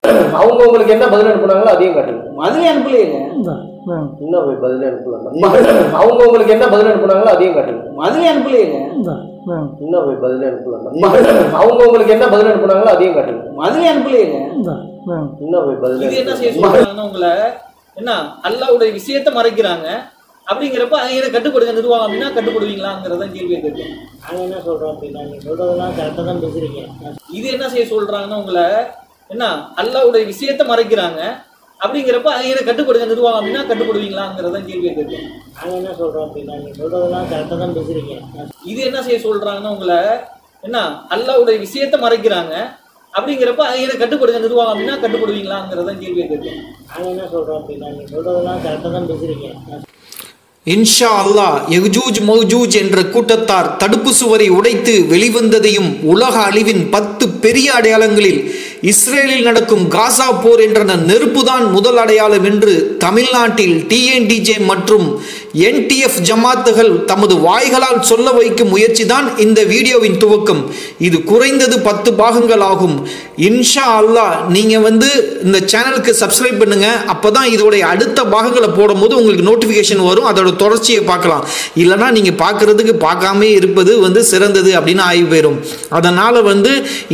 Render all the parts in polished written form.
அவங்க உங்களுக்கு என்ன பதில் அனுப்புனாங்களோ அதையும் காட்டுங்க. பதிலே அனுப்பலையே. இன்னும் போய் பதிலே அனுப்பலாம். அவங்க உங்களுக்கு என்ன பதில் அனுப்புனாங்களோ அதையும் காட்டுங்க. பதிலே அனுப்பலையே. இன்னும் போய் பதிலே அனுப்பலாம். அவங்க உங்களுக்கு என்ன பதில் அனுப்புனாங்களோ அதையும் காட்டுங்க. பதிலே அனுப்பலையே. இன்னும் போய் பதிலே. இது என்ன செய்ய சொல்றாங்கன்னா உங்களை என்ன அல்லாஹ்வுடைய விஷயத்தை மறைக்கிறாங்க அப்படிங்கிறப்ப அதை கட்டுப்படுங்க நிர்வாகம் அப்படின்னா கட்டுப்படுவீங்களாங்கிறதான் கேள்வி கேட்குது. நாங்கள் என்ன சொல்றோம் அப்படின்னா நீங்க சொல்றதெல்லாம் கரெக்டாக தான் பேசுறீங்க. இது என்ன செய்ய சொல்றாங்கன்னா உங்களை என்ன அல்லாஹ்வுடைய விஷயத்தை மறைக்கிறாங்க அப்படிங்கிறப்ப அதை கட்டுப்படுங்க நிர்வாகம் அப்படின்னா கட்டுப்படுவீங்களாங்கிறதான் கேள்வி கேட்குது. நாங்கள் என்ன சொல்றோம் அப்படின்னா நீங்க சொல்றதெல்லாம் கரெக்டாக தான் பேசுறீங்க. இது என்ன செய்ய சொல்றாங்கன்னா உங்களை என்ன அல்லாஹ்வுடைய விஷயத்தை மறைக்கிறாங்க அப்படிங்கிறப்ப அதை கட்டுப்படுங்க நிர்வாகம் அப்படின்னா கட்டுப்படுவீங்களாங்கிறதான் கேள்வி கேட்குது. நாங்கள் என்ன சொல்றோம் அப்படின்னா நீங்க சொல்றதெல்லாம் கரெக்டாக தான் பேசுறீங்க. இன்ஷா அல்லாஹ் யஜூஜ் மௌஜூஜ் என்ற கூட்டத்தார் தடுப்பு சுவரை உடைத்து வெளிவந்ததையும் உலக அழிவின் 10 பெரிய அடையாளங்களில் இஸ்ரேலில் நடக்கும் காசா போர் என்ற நெருப்புதான் முதல் அடையாளம் என்று தமிழ்நாட்டில் டிஎன்டிஜே மற்றும் என்டிஎஃப் ஜமாத்துகள் தமது வாய்களால் சொல்ல வைக்கும் முயற்சிதான் இந்த வீடியோவின் துவக்கம். இது குறைந்தது 10 பாகங்கள் ஆகும். இன்ஷா அல்லாஹ் நீங்க இந்த சேனலுக்கு சப்ஸ்கிரைப் பண்ணுங்க. அப்பதான் இதோடைய அடுத்த பாகங்களை போடும்போது உங்களுக்கு நோட்டிபிகேஷன் வரும். அதோட தொடர்ச்சியை பார்க்கலாம். இல்லைனா நீங்க பார்க்கறதுக்கு பார்க்காம இருப்பது சிறந்தது அப்படின்னு ஆகி போயிடும். அதனால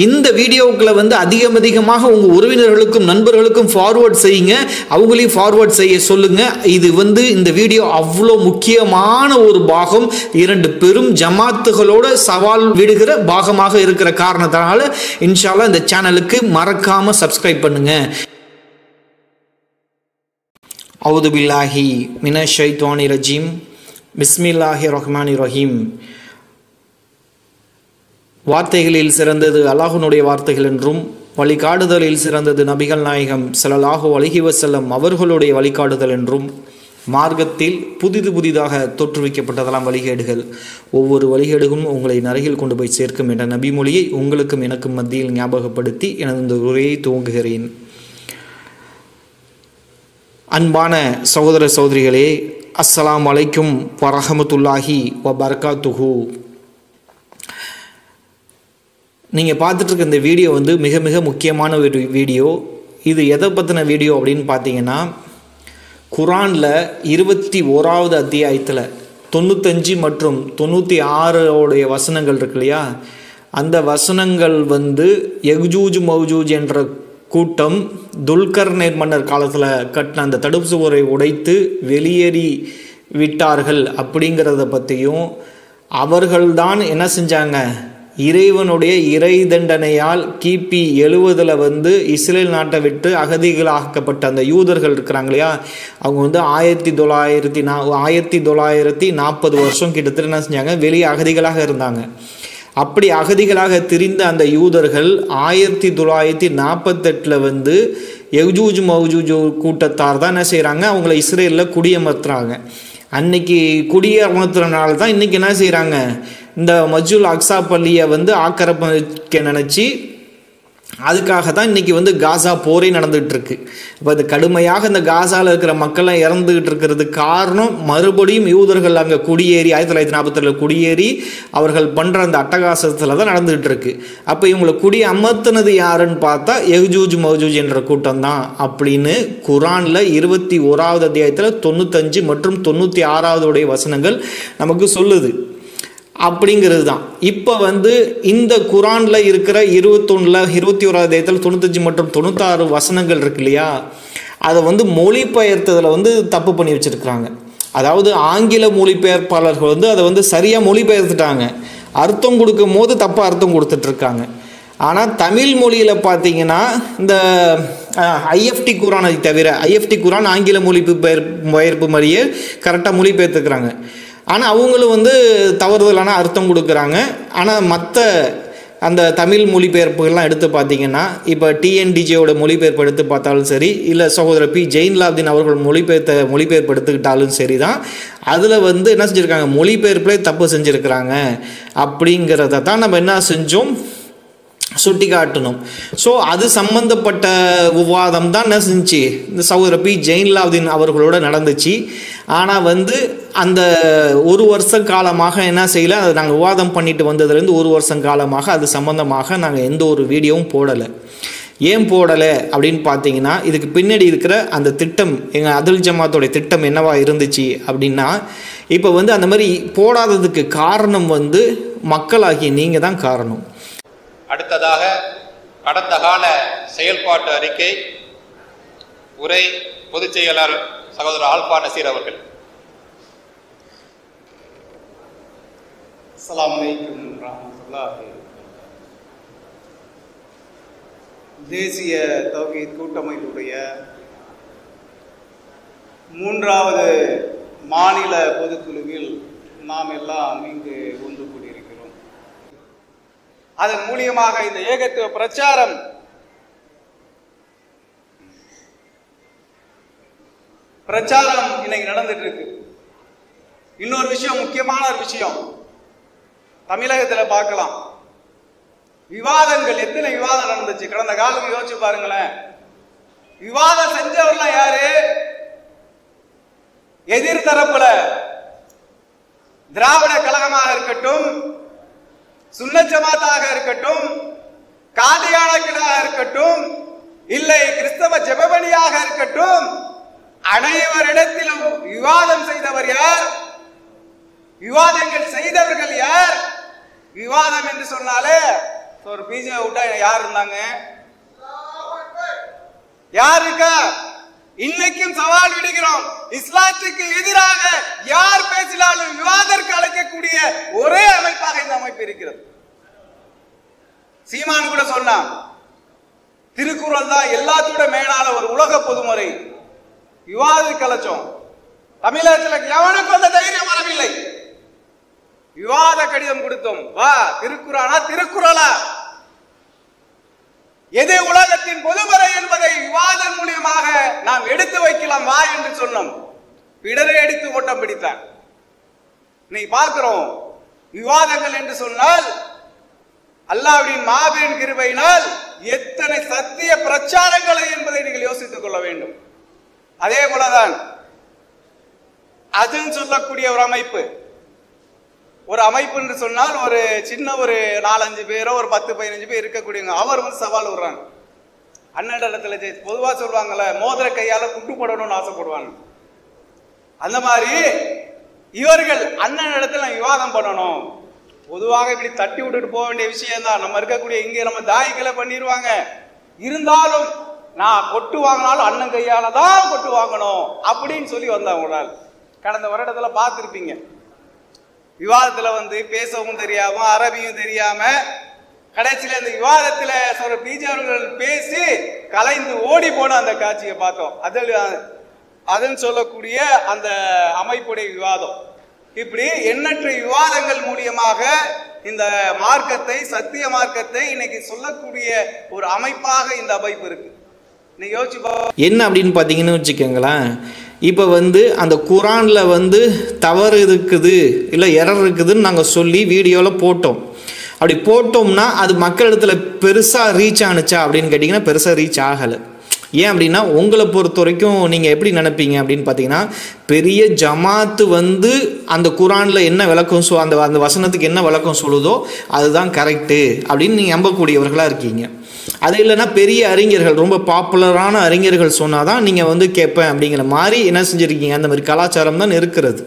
இந்த வீடியோக்களை அதிகமாக உங்க உறவினர்களுக்கும் நண்பர்களுக்கும் ஃபார்வர்ட் செய்யுங்க. அவங்களையும் ஃபார்வர்ட் செய்ய சொல்லுங்க. இது இந்த வீடியோ அவ்வளோ முக்கியமான ஒரு பாகம். 2 பெரும் ஜமாத்துகளோட சவால் விடுகிற பாகமாக இருக்கிற காரணத்தினால இன்ஷா அல்லாஹ் இந்த சேனலுக்கு மறக்காம சப்ஸ்கிரைப் பண்ணுங்க. அவுது பில்லாஹி மினஷ் ஷைத்தானிர் ரஜீம். பிஸ்மில்லாஹிர் ரஹ்மானிர் ரஹீம். வார்த்தைகளில் சிறந்தது அல்லாஹ்வுடைய வார்த்தைகள் என்றும் வழிகாடுதலில் சிறந்தது நபிகள் நாயகம் ஸல்லல்லாஹு அலைஹி வஸல்லம் அவர்களுடைய வழிகாடுதல் என்றும் மார்க்கத்தில் புதிதாக தோற்றுவிக்கப்பட்டதெல்லாம் வழிகேடுகள். ஒவ்வொரு வழிகேடுகளும் உங்களை நரகில் கொண்டு போய் சேர்க்கும் என்ற நபிமொழியை உங்களுக்கும் எனக்கும் மத்தியில் ஞாபகப்படுத்தி எனது இந்த உரையை துவங்குகிறேன். அன்பான சகோதர சகோதரிகளே, அஸ்ஸலாமு அலைக்கும் வரஹ்மத்துல்லாஹி வபரகாத்துஹு. நீங்கள் பார்த்துட்ருக்க இந்த வீடியோ மிக மிக முக்கியமான ஒரு வீடியோ. இது எதை பற்றின வீடியோ அப்படின்னு பார்த்தீங்கன்னா, குரானில் 21வது அத்தியாயத்தில் 95 மற்றும் 96 வசனங்கள் இருக்கு இல்லையா, அந்த வசனங்கள் யஜூஜ் மௌஜூஜ் என்ற கூட்டம் துல்கர்னைன் மன்னர் காலத்தில் கட்டின அந்த தடுப்பு சுவரை உடைத்து வெளியேறி விட்டார்கள் அப்படிங்கிறத பற்றியும், அவர்கள்தான் என்ன செஞ்சாங்க, இறைவனுடைய இறை தண்டனையால் கிபி 70 இஸ்ரேல் நாட்டை விட்டு அகதிகளாக்கப்பட்ட அந்த யூதர்கள் இருக்கிறாங்க இல்லையா, அவங்க 1940 வருஷம் கிட்டத்தட்ட என்ன செஞ்சாங்க, வெளியே அகதிகளாக இருந்தாங்க. அப்படி அகதிகளாக திரிந்த அந்த யூதர்கள் 1948 யஜூஜ் மௌஜூஜ் கூட்டத்தார் தான் என்ன செய்கிறாங்க, அவங்கள இஸ்ரேலில் குடியமர்த்துறாங்க. அன்னைக்கு குடியமர்த்துறதுனால தான் இன்றைக்கி என்ன செய்கிறாங்க, இந்த மஸ்ஜிதுல் அக்ஸா பள்ளியை ஆக்கிரமிக்க நினச்சி அதுக்காக தான் இன்றைக்கி காசா போரே நடந்துகிட்டு இருக்கு. இப்போ அது கடுமையாக இந்த காசாவில் இருக்கிற மக்கள்லாம் இறந்துகிட்டு இருக்கிறதுக்கு காரணம் மறுபடியும் யூதர்கள் அங்கே குடியேறி 1947 குடியேறி அவர்கள் பண்ணுற அந்த அட்டகாசத்தில் தான் நடந்துகிட்டு இருக்கு. அப்போ இவங்களை அமர்த்தினது யாருன்னு பார்த்தா யஜூஜ் மௌஜூஜ் என்ற கூட்டம் தான் அப்படின்னு குரானில் 21வது அத்தியாயத்தில் 95 மற்றும் 96 வசனங்கள் நமக்கு சொல்லுது. அப்படிங்கிறது தான் இப்போ இந்த குரானில் இருக்கிற 21வது அத்தியாயத்தில் 95 மற்றும் 96 வசனங்கள் இருக்கு இல்லையா, அதை மொழிபெயர்த்ததில் தப்பு பண்ணி வச்சுருக்கிறாங்க. அதாவது ஆங்கில மொழிபெயர்ப்பாளர்கள் அதை சரியாக மொழிபெயர்த்துட்டாங்க, அர்த்தம் கொடுக்கும் போது தப்பாக அர்த்தம் கொடுத்துட்ருக்காங்க. ஆனால் தமிழ் மொழியில் பார்த்தீங்கன்னா இந்த ஐஎஃப்டி குரானை தவிர ஐஎஃப்டி குரான் ஆங்கில மொழிபெயர்ப்பு மாதிரியே கரெக்டாக மொழிபெயர்த்துக்கிறாங்க. ஆனால் அவங்களும் தவறுதலான அர்த்தம் கொடுக்குறாங்க. ஆனால் மற்ற அந்த தமிழ் மொழிபெயர்ப்புகள்லாம் எடுத்து பார்த்தீங்கன்னா, இப்போ டிஎன்டிஜேயோட மொழிபெயர்ப்பு எடுத்து பார்த்தாலும் சரி, இல்லை சகோதரர் பி ஜெயின்லாப்தீன் அவர்கள் மொழிபெயர்ப்பு எடுத்துக்கிட்டாலும் சரி தான், அதில் என்ன செஞ்சுருக்காங்க, மொழிபெயர்ப்பிலே தப்பு செஞ்சுருக்கிறாங்க. அப்படிங்கிறத தான் நம்ம என்ன செஞ்சோம், சுட்டி காட்டணும். ஸோ அது சம்பந்தப்பட்ட விவாதம் தான் என்ன செஞ்சு இந்த சகோதரர் பி ஜெயின்லாப்தீன் அவர்களோட நடந்துச்சு. ஆனால் அந்த 1 வருஷ காலமாக என்ன செய்யலை, அதை நாங்கள் விவாதம் பண்ணிட்டு வந்ததுலேருந்து 1 வருஷம் காலமாக அது சம்பந்தமாக நாங்கள் எந்த ஒரு வீடியோவும் போடலை. ஏன் போடலை அப்படின்னு பார்த்தீங்கன்னா இதுக்கு பின்னாடி இருக்கிற அந்த திட்டம், எங்கள் அதுல் ஜமாத்தோடைய திட்டம் என்னவா இருந்துச்சு அப்படின்னா, இப்போ வந்து அந்த மாதிரி போடாததுக்கு காரணம் வந்து மக்களாகிய நீங்கள் தான் காரணம். அடுத்ததாக கடந்த கால செயல்பாட்டு அறிக்கை உரை பொதுச் செயலாளர் சகோதரர் ஆல்பா நசீர் அவர்கள். அஸ்ஸலாமு அலைக்கும் வரஹ்மத்துல்லாஹி. தேசிய தௌஹீத் கூட்டமைப்புடைய 3வது மாநில பொதுக்குழுவில் நாம் எல்லாம் இங்கு ஒன்று கூடியிருக்கிறோம். அதன் மூலியமாக இந்த ஏகத்துவ பிரச்சாரம் இன்னைக்கு நடந்துட்டு இருக்கு. இன்னொரு விஷயம், முக்கியமான ஒரு விஷயம் தமிழகத்தில் பார்க்கலாம். விவாதங்கள், எத்தனை விவாதம் நடந்துச்சு கடந்த காலம் யோசிச்சு பாருங்களேன். விவாதம் செஞ்சவர்லாம் யாரு? எதிர்த்தரப்புல திராவிட கழகமாக இருக்கட்டும், சுன்னத் ஜமாத்தாக இருக்கட்டும், காதியானர்களாக இருக்கட்டும், இல்லை கிறிஸ்தவ ஜெபவழியாக இருக்கட்டும், அனைவரிடத்திலும் விவாதம் செய்தவர் யார்? விவாதங்கள் செய்தவர்கள் யார்? விவாதம் என்று சொன்னாலே ஒரு பிஜே விட்டா யார் இருந்தாங்க? யார் இருக்கா? இன்னைக்கும் சவால் விடுகிறோம். இஸ்லாத்துக்கு எதிராக யார் பேசினாலும் விவாதற்கு அழைக்கக்கூடிய ஒரே அமைப்பாக இந்த அமைப்பு இருக்கிறது. சீமான் கூட சொன்னான், திருக்குறள் தான் எல்லாத்தோட மேலான ஒரு உலக பொதுமுறை. விவாதத்துக்கு அழைச்சோம். தமிழகத்தில் எவனுக்கும் அந்த தைரியம் வரவில்லை. விவாத கடிதம் கொடுத்தோம். வா, திருக்குறானா திருக்குறளா, எது உலகத்தின் பொதுமுறை என்பதை விவாதம் மூலியமாக நாம் எடுத்து வைக்கலாம் வா என்று சொன்னோம். பிடரை அடித்து ஓட்டம் பிடித்தார். நீ பார்க்கிறோம், விவாதங்கள் என்று சொன்னால் அல்லாஹ்வின் மாபெரும் கிருபையினால் எத்தனை சத்திய பிரச்சாரங்களை என்பதை நீங்கள் யோசித்துக் கொள்ள வேண்டும். அதே போலதான் அதுன்னு சொல்லக்கூடிய ஒரு அமைப்பு என்று சொன்னால் ஒரு சின்ன ஒரு 4-5 பேரோ ஒரு 10-15 பேர் இருக்கக்கூடியவங்க. அவர் வந்து சவால் விடுறாங்க. அண்ணடத்துல பொதுவா சொல்லுவாங்கல்ல, மோதிர கையால குட்டு போடணும்னு ஆசைப்படுவாங்க. அந்த மாதிரி இவர்கள் அண்ணன் இடத்துல விவாதம் பண்ணணும். பொதுவாக இப்படி தட்டி விட்டுட்டு போக வேண்டிய விஷயம் தான். நம்ம இருக்கக்கூடிய இங்கே நம்ம தாய்களை பண்ணிடுவாங்க. இருந்தாலும் நான் கொட்டு வாங்கினாலும் அண்ணன் கையால தான் கொட்டு வாங்கணும் அப்படின்னு சொல்லி வந்தவங்க. கடந்த வருடத்துல பார்த்துருப்பீங்க, விவாதத்துல வந்து பேசவும் தெரியாம அரபியும் தெரியாம கடைசியில இந்த விவாதத்துல சொல்ற பிஜே அவர்கள் பேசி கலைந்து ஓடி போன அந்த காட்சியை பார்த்தோம். அதில் சொல்லக்கூடிய அந்த அமைப்புடைய விவாதம். இப்படி எண்ணற்ற விவாதங்கள் மூலியமாக இந்த மார்க்கத்தை, சத்திய மார்க்கத்தை இன்னைக்கு சொல்லக்கூடிய ஒரு அமைப்பாக இந்த அமைப்பு இருக்கு. நீங்க யோசிச்சு என்ன அப்படின்னு பார்த்தீங்கன்னு வச்சுக்கோங்களேன். இப்போ வந்து அந்த குரானில் வந்து தவறு இருக்குது, இல்லை எரர் இருக்குதுன்னு நாங்கள் சொல்லி வீடியோவில் போட்டோம். அப்படி போட்டோம்னா அது மக்களிடத்தில் பெருசாக ரீச் ஆணுச்சா அப்படின்னு கேட்டிங்கன்னா பெருசாக ரீச் ஆகலை. ஏன் அப்படின்னா, உங்களை பொறுத்த வரைக்கும் நீங்கள் எப்படி நினைப்பீங்க அப்படின்னு பார்த்தீங்கன்னா, பெரிய ஜமாத்து வந்து அந்த குரானில் என்ன விளக்கம் அந்த வசனத்துக்கு என்ன விளக்கம் சொல்லுதோ அதுதான் கரெக்டு அப்படின்னு நீங்கள் நம்பக்கூடியவர்களாக இருக்கீங்க. அது இல்லைன்னா பெரிய அறிஞர்கள், ரொம்ப பாப்புலரான அறிஞர்கள் சொன்னால் தான் நீங்கள் வந்து கேட்பேன் அப்படிங்கிற மாதிரி என்ன செஞ்சுருக்கீங்க. அந்த மாதிரி கலாச்சாரம் தான் இருக்கிறது.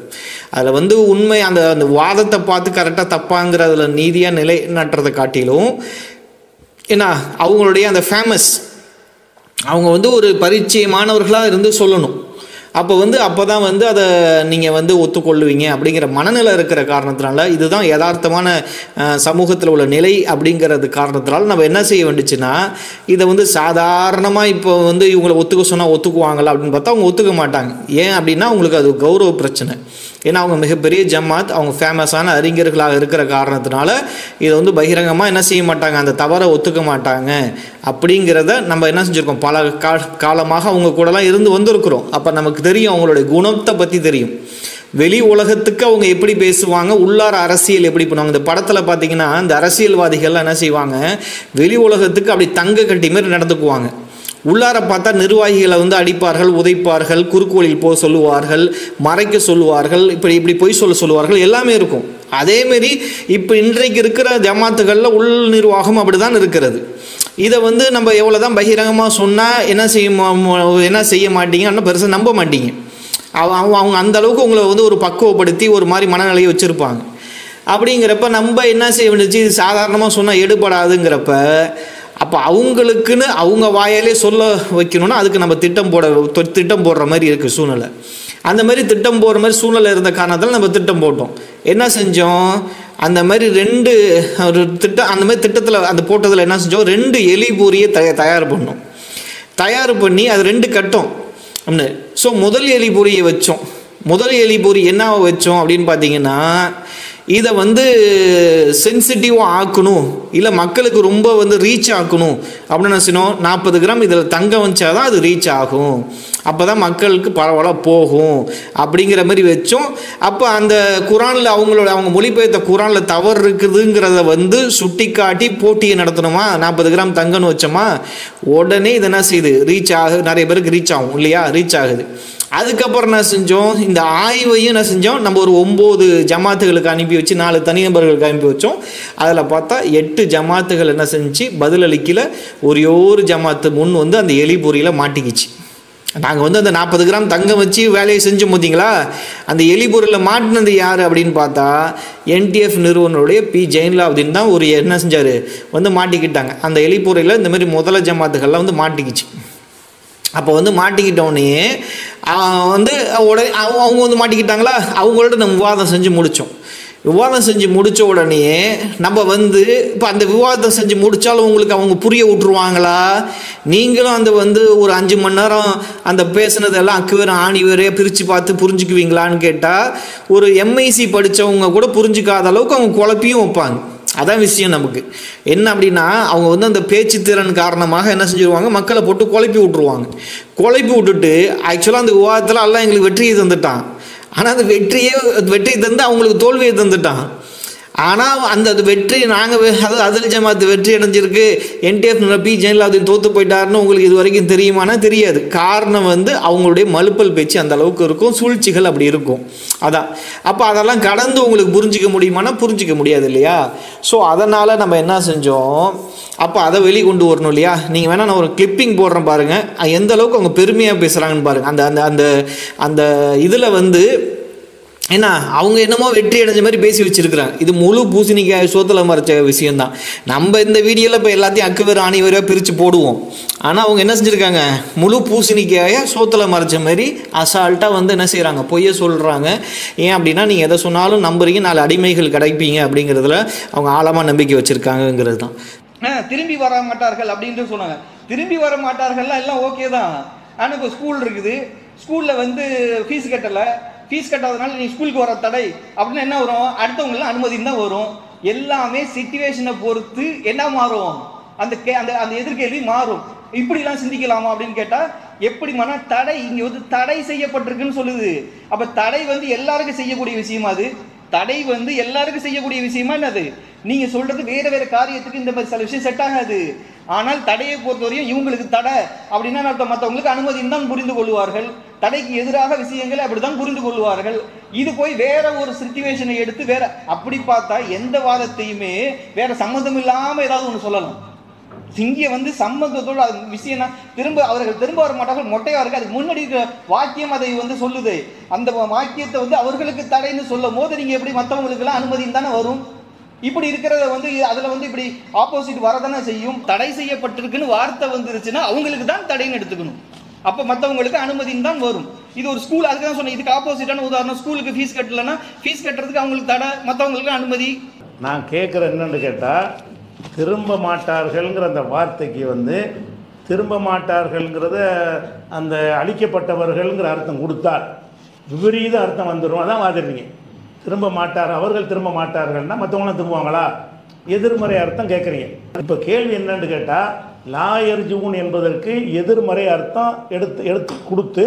அதில் வந்து உண்மை அந்த வாதத்தை பார்த்து கரெக்டாக தப்பாங்கிறதுல நீதியாக நிலை நட்டுறதை காட்டிலும் என்ன அவங்களுடைய அந்த ஃபேமஸ், அவங்க வந்து ஒரு பரிச்சயமானவர்களாக இருந்து சொல்லணும். அப்போ தான் வந்து அதை நீங்கள் வந்து ஒத்துக்கொள்ளுவீங்க அப்படிங்கிற மனநிலை இருக்கிற காரணத்தினால, இதுதான் யதார்த்தமான சமூகத்தில் உள்ள நிலை அப்படிங்கிறது காரணத்தினால நம்ம என்ன செய்ய வேண்டிச்சுன்னா, இதை வந்து சாதாரணமாக இப்போ வந்து இவங்களை ஒத்துக்க சொன்னால் ஒத்துக்குவாங்களா அப்படின்னு பார்த்தா அவங்க ஒத்துக்க மாட்டாங்க. ஏன் அப்படின்னா அவங்களுக்கு அது கௌரவ பிரச்சனை. ஏன்னா அவங்க மிகப்பெரிய ஜமாத், அவங்க ஃபேமஸான அறிஞர்களாக இருக்கிற காரணத்தினால இதை வந்து பகிரங்கமாக என்ன செய்ய மாட்டாங்க, அந்த தவறை ஒத்துக்க மாட்டாங்க. அப்படிங்கிறத நம்ம என்ன செஞ்சுருக்கோம், பல காலமாக அவங்க கூடலாம் இருந்து வந்திருக்கிறோம். அப்போ நமக்கு தெரியும், அவங்களுடைய குணத்தை பற்றி தெரியும். வெளி உலகத்துக்கு அவங்க எப்படி பேசுவாங்க, உள்ளார அரசியல் எப்படி பண்ணுவாங்க. இந்த படத்தில் பார்த்தீங்கன்னா இந்த அரசியல்வாதிகள்லாம் என்ன செய்வாங்க, வெளி உலகத்துக்கு அப்படி தங்க கட்டி மாதிரி நடந்துக்குவாங்க. உள்ளார பார்த்தா நிர்வாகிகளை வந்து அடிப்பார்கள், உதைப்பார்கள், குறுக்கோளில் போக சொல்லுவார்கள், மறைக்க சொல்லுவார்கள், இப்படி பொய் சொல்லுவார்கள், எல்லாமே இருக்கும். அதேமாரி இப்போ இன்றைக்கு இருக்கிற ஜமாத்துகளில் உள் நிர்வாகம் அப்படி தான் இருக்கிறது. இதை வந்து நம்ம எவ்வளோ தான் பகிரங்கமாக சொன்னால் என்ன செய்ய மாட்டீங்க, ஆனால் பெருசாக நம்ப மாட்டீங்க. அவங்க அந்த அளவுக்கு உங்களை வந்து ஒரு பக்குவப்படுத்தி ஒரு மாதிரி மனநிலையை வச்சுருப்பாங்க. அப்படிங்கிறப்ப நம்ம என்ன செய்ய வேண்டியது, சாதாரணமாக சொன்னால் எடுபடாதுங்கிறப்ப அப்போ அவங்களுக்குன்னு அவங்க வாயாலே சொல்ல வைக்கணும்னா அதுக்கு நம்ம திட்டம் போடுற மாதிரி இருக்குது சூழ்நிலை. அந்த மாதிரி திட்டம் போடுற மாதிரி சூழ்நிலை இருந்த காரணத்தால் நம்ம திட்டம் போட்டோம். என்ன செஞ்சோம், அந்த மாதிரி ஒரு திட்டம், அந்த மாதிரி திட்டத்தில் அந்த போட்டதில் என்ன செஞ்சோம், 2 எலி பூரியை தயார் பண்ணோம். தயார் பண்ணி அது 2 கட்டம் ஒன்று. ஸோ முதல் எலி பூரியை வச்சோம். முதல் எலி பூரி என்ன வச்சோம் அப்படின்னு பார்த்தீங்கன்னா, இதை வந்து சென்சிட்டிவாக ஆக்கணும், இல்லை மக்களுக்கு ரொம்ப வந்து ரீச் ஆக்கணும் அப்படின்னு என்ன செய்யணும், 40 கிராம் இதில் தங்கம் வச்சா தான் அது ரீச் ஆகும், அப்போ தான் மக்களுக்கு பரவலாக போகும் அப்படிங்கிற மாதிரி வச்சோம். அப்போ அந்த குரானில் அவங்க மொழிபெயர்த்த குரானில் தவறு இருக்குதுங்கிறத வந்து சுட்டி காட்டி போட்டியை நடத்தணுமா, 40 கிராம் தங்கம்னு வச்சோமா, உடனே இது என்ன செய்யுது, ரீச் நிறைய பேருக்கு ரீச் ஆகும் இல்லையா, ரீச் ஆகுது. அதுக்கப்புறம் என்ன செஞ்சோம், இந்த ஆய்வையும் என்ன செஞ்சோம், நம்ம ஒரு 9 ஜமாத்துகளுக்கு அனுப்பி வச்சு 4 தனிநபர்களுக்கு அனுப்பி வச்சோம். அதில் பார்த்தா 8 ஜமாத்துகள் என்ன செஞ்சு பதிலளிக்கல. ஒரு ஜமாத்து முன் வந்து அந்த எலிபொறியில் மாட்டிக்கிச்சு. நாங்கள் வந்து அந்த 40 கிராம் தங்கம் வச்சு வேலையை செஞ்சோம் பார்த்தீங்களா, அந்த எலிபொறியில் மாட்டினது யார் அப்படின்னு பார்த்தா என்டிஎஃப் நிறுவனருடைய பி ஜெயின்லாப்தீன் தான் என்ன செஞ்சார், வந்து மாட்டிக்கிட்டாங்க. அந்த எலிபொறியில் இந்த மாதிரி முதல ஜமாத்துகள்லாம் வந்து மாட்டிக்கிச்சு. அப்போ வந்து மாட்டிக்கிட்டோன்னே வந்து உடனே அவங்க வந்து மாட்டிக்கிட்டாங்களா, அவங்களோட நம்ம விவாதம் செஞ்சு முடித்தோம். விவாதம் செஞ்சு முடித்த உடனே நம்ம வந்து இப்போ அந்த விவாதம் செஞ்சு முடித்தாலும் உங்களுக்கு அவங்க புரிய விட்ருவாங்களா, நீங்களும் அந்த வந்து ஒரு 5 மணி நேரம் அந்த பேசுனதெல்லாம் அக்குவேறு ஆணி வேறையாக பிரித்து பார்த்து புரிஞ்சுக்குவீங்களான்னு கேட்டால் ஒரு எம்ஐசி படித்தவங்க கூட புரிஞ்சிக்காத அளவுக்கு அவங்க குழப்பியும் வைப்பாங்க. அதான் விஷயம். நமக்கு என்ன அப்படின்னா, அவங்க வந்து அந்த பேச்சு திறன் காரணமாக என்ன செஞ்சுருவாங்க, மக்களை போட்டு குழப்பி விட்ருவாங்க. குழப்பி விட்டுட்டு ஆக்சுவலாக அந்த விவாதத்தில் எல்லாம் எங்களுக்கு வெற்றியை தந்துட்டான், ஆனால் அந்த வெற்றியை தந்து அவங்களுக்கு தோல்வியை தந்துட்டான். ஆனால் அந்த வெற்றி நாங்கள் அதாவது அதில் ஜமாத்து வெற்றி அடைஞ்சிருக்கு, என்டிஎஃப் பி ஜெயின்லாப்தீன் தோற்று போயிட்டாருன்னு உங்களுக்கு இது வரைக்கும் தெரியுமானா தெரியாது. காரணம் வந்து அவங்களுடைய மலுப்பல் பேச்சு அந்த அளவுக்கு இருக்கும், சூழ்ச்சிகள் அப்படி இருக்கும். அதான். அப்போ அதெல்லாம் கடந்து உங்களுக்கு புரிஞ்சிக்க முடியுமானா புரிஞ்சிக்க முடியாது இல்லையா. ஸோ அதனால் நம்ம என்ன செஞ்சோம், அப்போ அதை வெளியே கொண்டு வரணும் இல்லையா. நீங்கள் வேணால் நான் ஒரு கிளிப்பிங் போடுறேன் பாருங்கள், எந்த அளவுக்கு அவங்க பெருமையாக பேசுகிறாங்கன்னு பாருங்கள். அந்த அந்த அந்த அந்த இதில் வந்து என்ன அவங்க என்னமோ வெற்றி அடைஞ்ச மாதிரி பேசி வச்சிருக்கிறாங்க. இது முழு பூசணிக்காய் சோத்துல மறைச்ச விஷயம்தான். நம்ம இந்த வீடியோவில் இப்போ எல்லாத்தையும் அக்குவேறு ஆணி வேறையாக பிரித்து போடுவோம். ஆனால் அவங்க என்ன செஞ்சுருக்காங்க, முழு பூசணிக்காயை சோத்தில் மறைச்ச மாதிரி அசால்ட்டாக வந்து என்ன செய்கிறாங்க, பொய்ய சொல்கிறாங்க. ஏன் அப்படின்னா, நீங்கள் எதை சொன்னாலும் நம்புறீங்க, 4 அடிமைகள் கிடைப்பீங்க அப்படிங்கிறதுல அவங்க ஆழமாக நம்பிக்கை வச்சுருக்காங்கங்கிறது தான். திரும்பி வர மாட்டார்கள் அப்படின்ட்டு சொன்னாங்க. திரும்பி வர மாட்டார்கள்லாம் எல்லாம் ஓகே தான். ஆனால் இப்போ ஸ்கூல் இருக்குது, ஸ்கூலில் வந்து ஃபீஸ் கட்டாதனால நீ ஸ்கூலுக்கு வர தடை அப்படின்னு என்ன வரும், அடுத்தவங்களாம் அனுமதின்னு தான் வரும். எல்லாமே சிச்சுவேஷனை பொறுத்து என்ன மாறும், அந்த அந்த எதிர்கேள்வி மாறும். இப்படிலாம் சிந்திக்கலாமா அப்படின்னு கேட்டால் எப்படிமானா, தடை இங்கே வந்து தடை செய்யப்பட்டிருக்குன்னு சொல்லுது. அப்போ தடை வந்து எல்லாருக்கும் செய்யக்கூடிய விஷயமா, அது தடை வந்து எல்லாருக்கும் செய்யக்கூடிய விஷயமா என்னது, நீங்கள் சொல்கிறது வேறு காரியத்துக்கு இந்த மாதிரி சில விஷயம் செட் ஆகாது. ஆனால் தடையை பொறுத்தவரையும் இவங்களுக்கு தடை அப்படின்னா மற்றவங்களுக்கு அனுமதின்னு தான் புரிந்து கொள்வார்கள். தடைக்கு எதிராக விஷயங்களை அப்படித்தான் புரிந்து கொள்வார்கள். இது போய் வேற ஒரு சிச்சுவேஷனை எடுத்து வேற அப்படி பார்த்தா எந்த வாதத்தையுமே வேற சம்மந்தம் இல்லாமல் ஏதாவது ஒன்று சொல்லலாம். இங்கே வந்து சம்மந்தத்தோடு அது விஷயம்னா அவர்கள் திரும்ப வர மாட்டார்கள், மொட்டையாக இருக்கு. அதுக்கு முன்னாடி வாக்கியம் அதை வந்து சொல்லுது. அந்த வாக்கியத்தை வந்து அவர்களுக்கு தடைன்னு சொல்லும் போது நீங்கள் எப்படி மற்றவங்களுக்கெல்லாம் அனுமதின்னு தானே வரும். இப்படி இருக்கிறத வந்து அதில் வந்து இப்படி ஆப்போசிட் வரதானே செய்யும். தடை செய்யப்பட்டிருக்குன்னு வார்த்தை வந்துருச்சுன்னா அவங்களுக்கு தான் தடைன்னு எடுத்துக்கணும். அப்போ மற்றவங்களுக்கு அனுமதின்னு தான் வரும். இது ஒரு ஸ்கூல், அதுக்கு தான் சொன்னேன். இதுக்கு ஆப்போசிட்டான உதாரணம், ஸ்கூலுக்கு ஃபீஸ் கட்டலைன்னா ஃபீஸ் கட்டுறதுக்கு அவங்களுக்கு தடை, மற்றவங்களுக்கு அனுமதி. நான் கேட்குறேன் என்னன்னு கேட்டால், திரும்ப மாட்டார்கள்ங்கிற அந்த வார்த்தைக்கு வந்து திரும்ப மாட்டார்கள்ங்கிறத அந்த அழிக்கப்பட்டவர்கள்ங்கிற அர்த்தம் கொடுத்தால் விபரீத அர்த்தம் வந்துடும். அதான் வாதிடுறீங்க. திரும்ப மாட்டார், அவர்கள் திரும்ப மாட்டார்கள்னா மற்றவங்களும் திரும்புவாங்களா, எதிர்மறை அர்த்தம் கேட்குறீங்க. இப்போ கேள்வி என்னன்னு கேட்டால், லாயர்ஜூன் என்பதற்கு எதிர்மறை அர்த்தம் எடுத்து கொடுத்து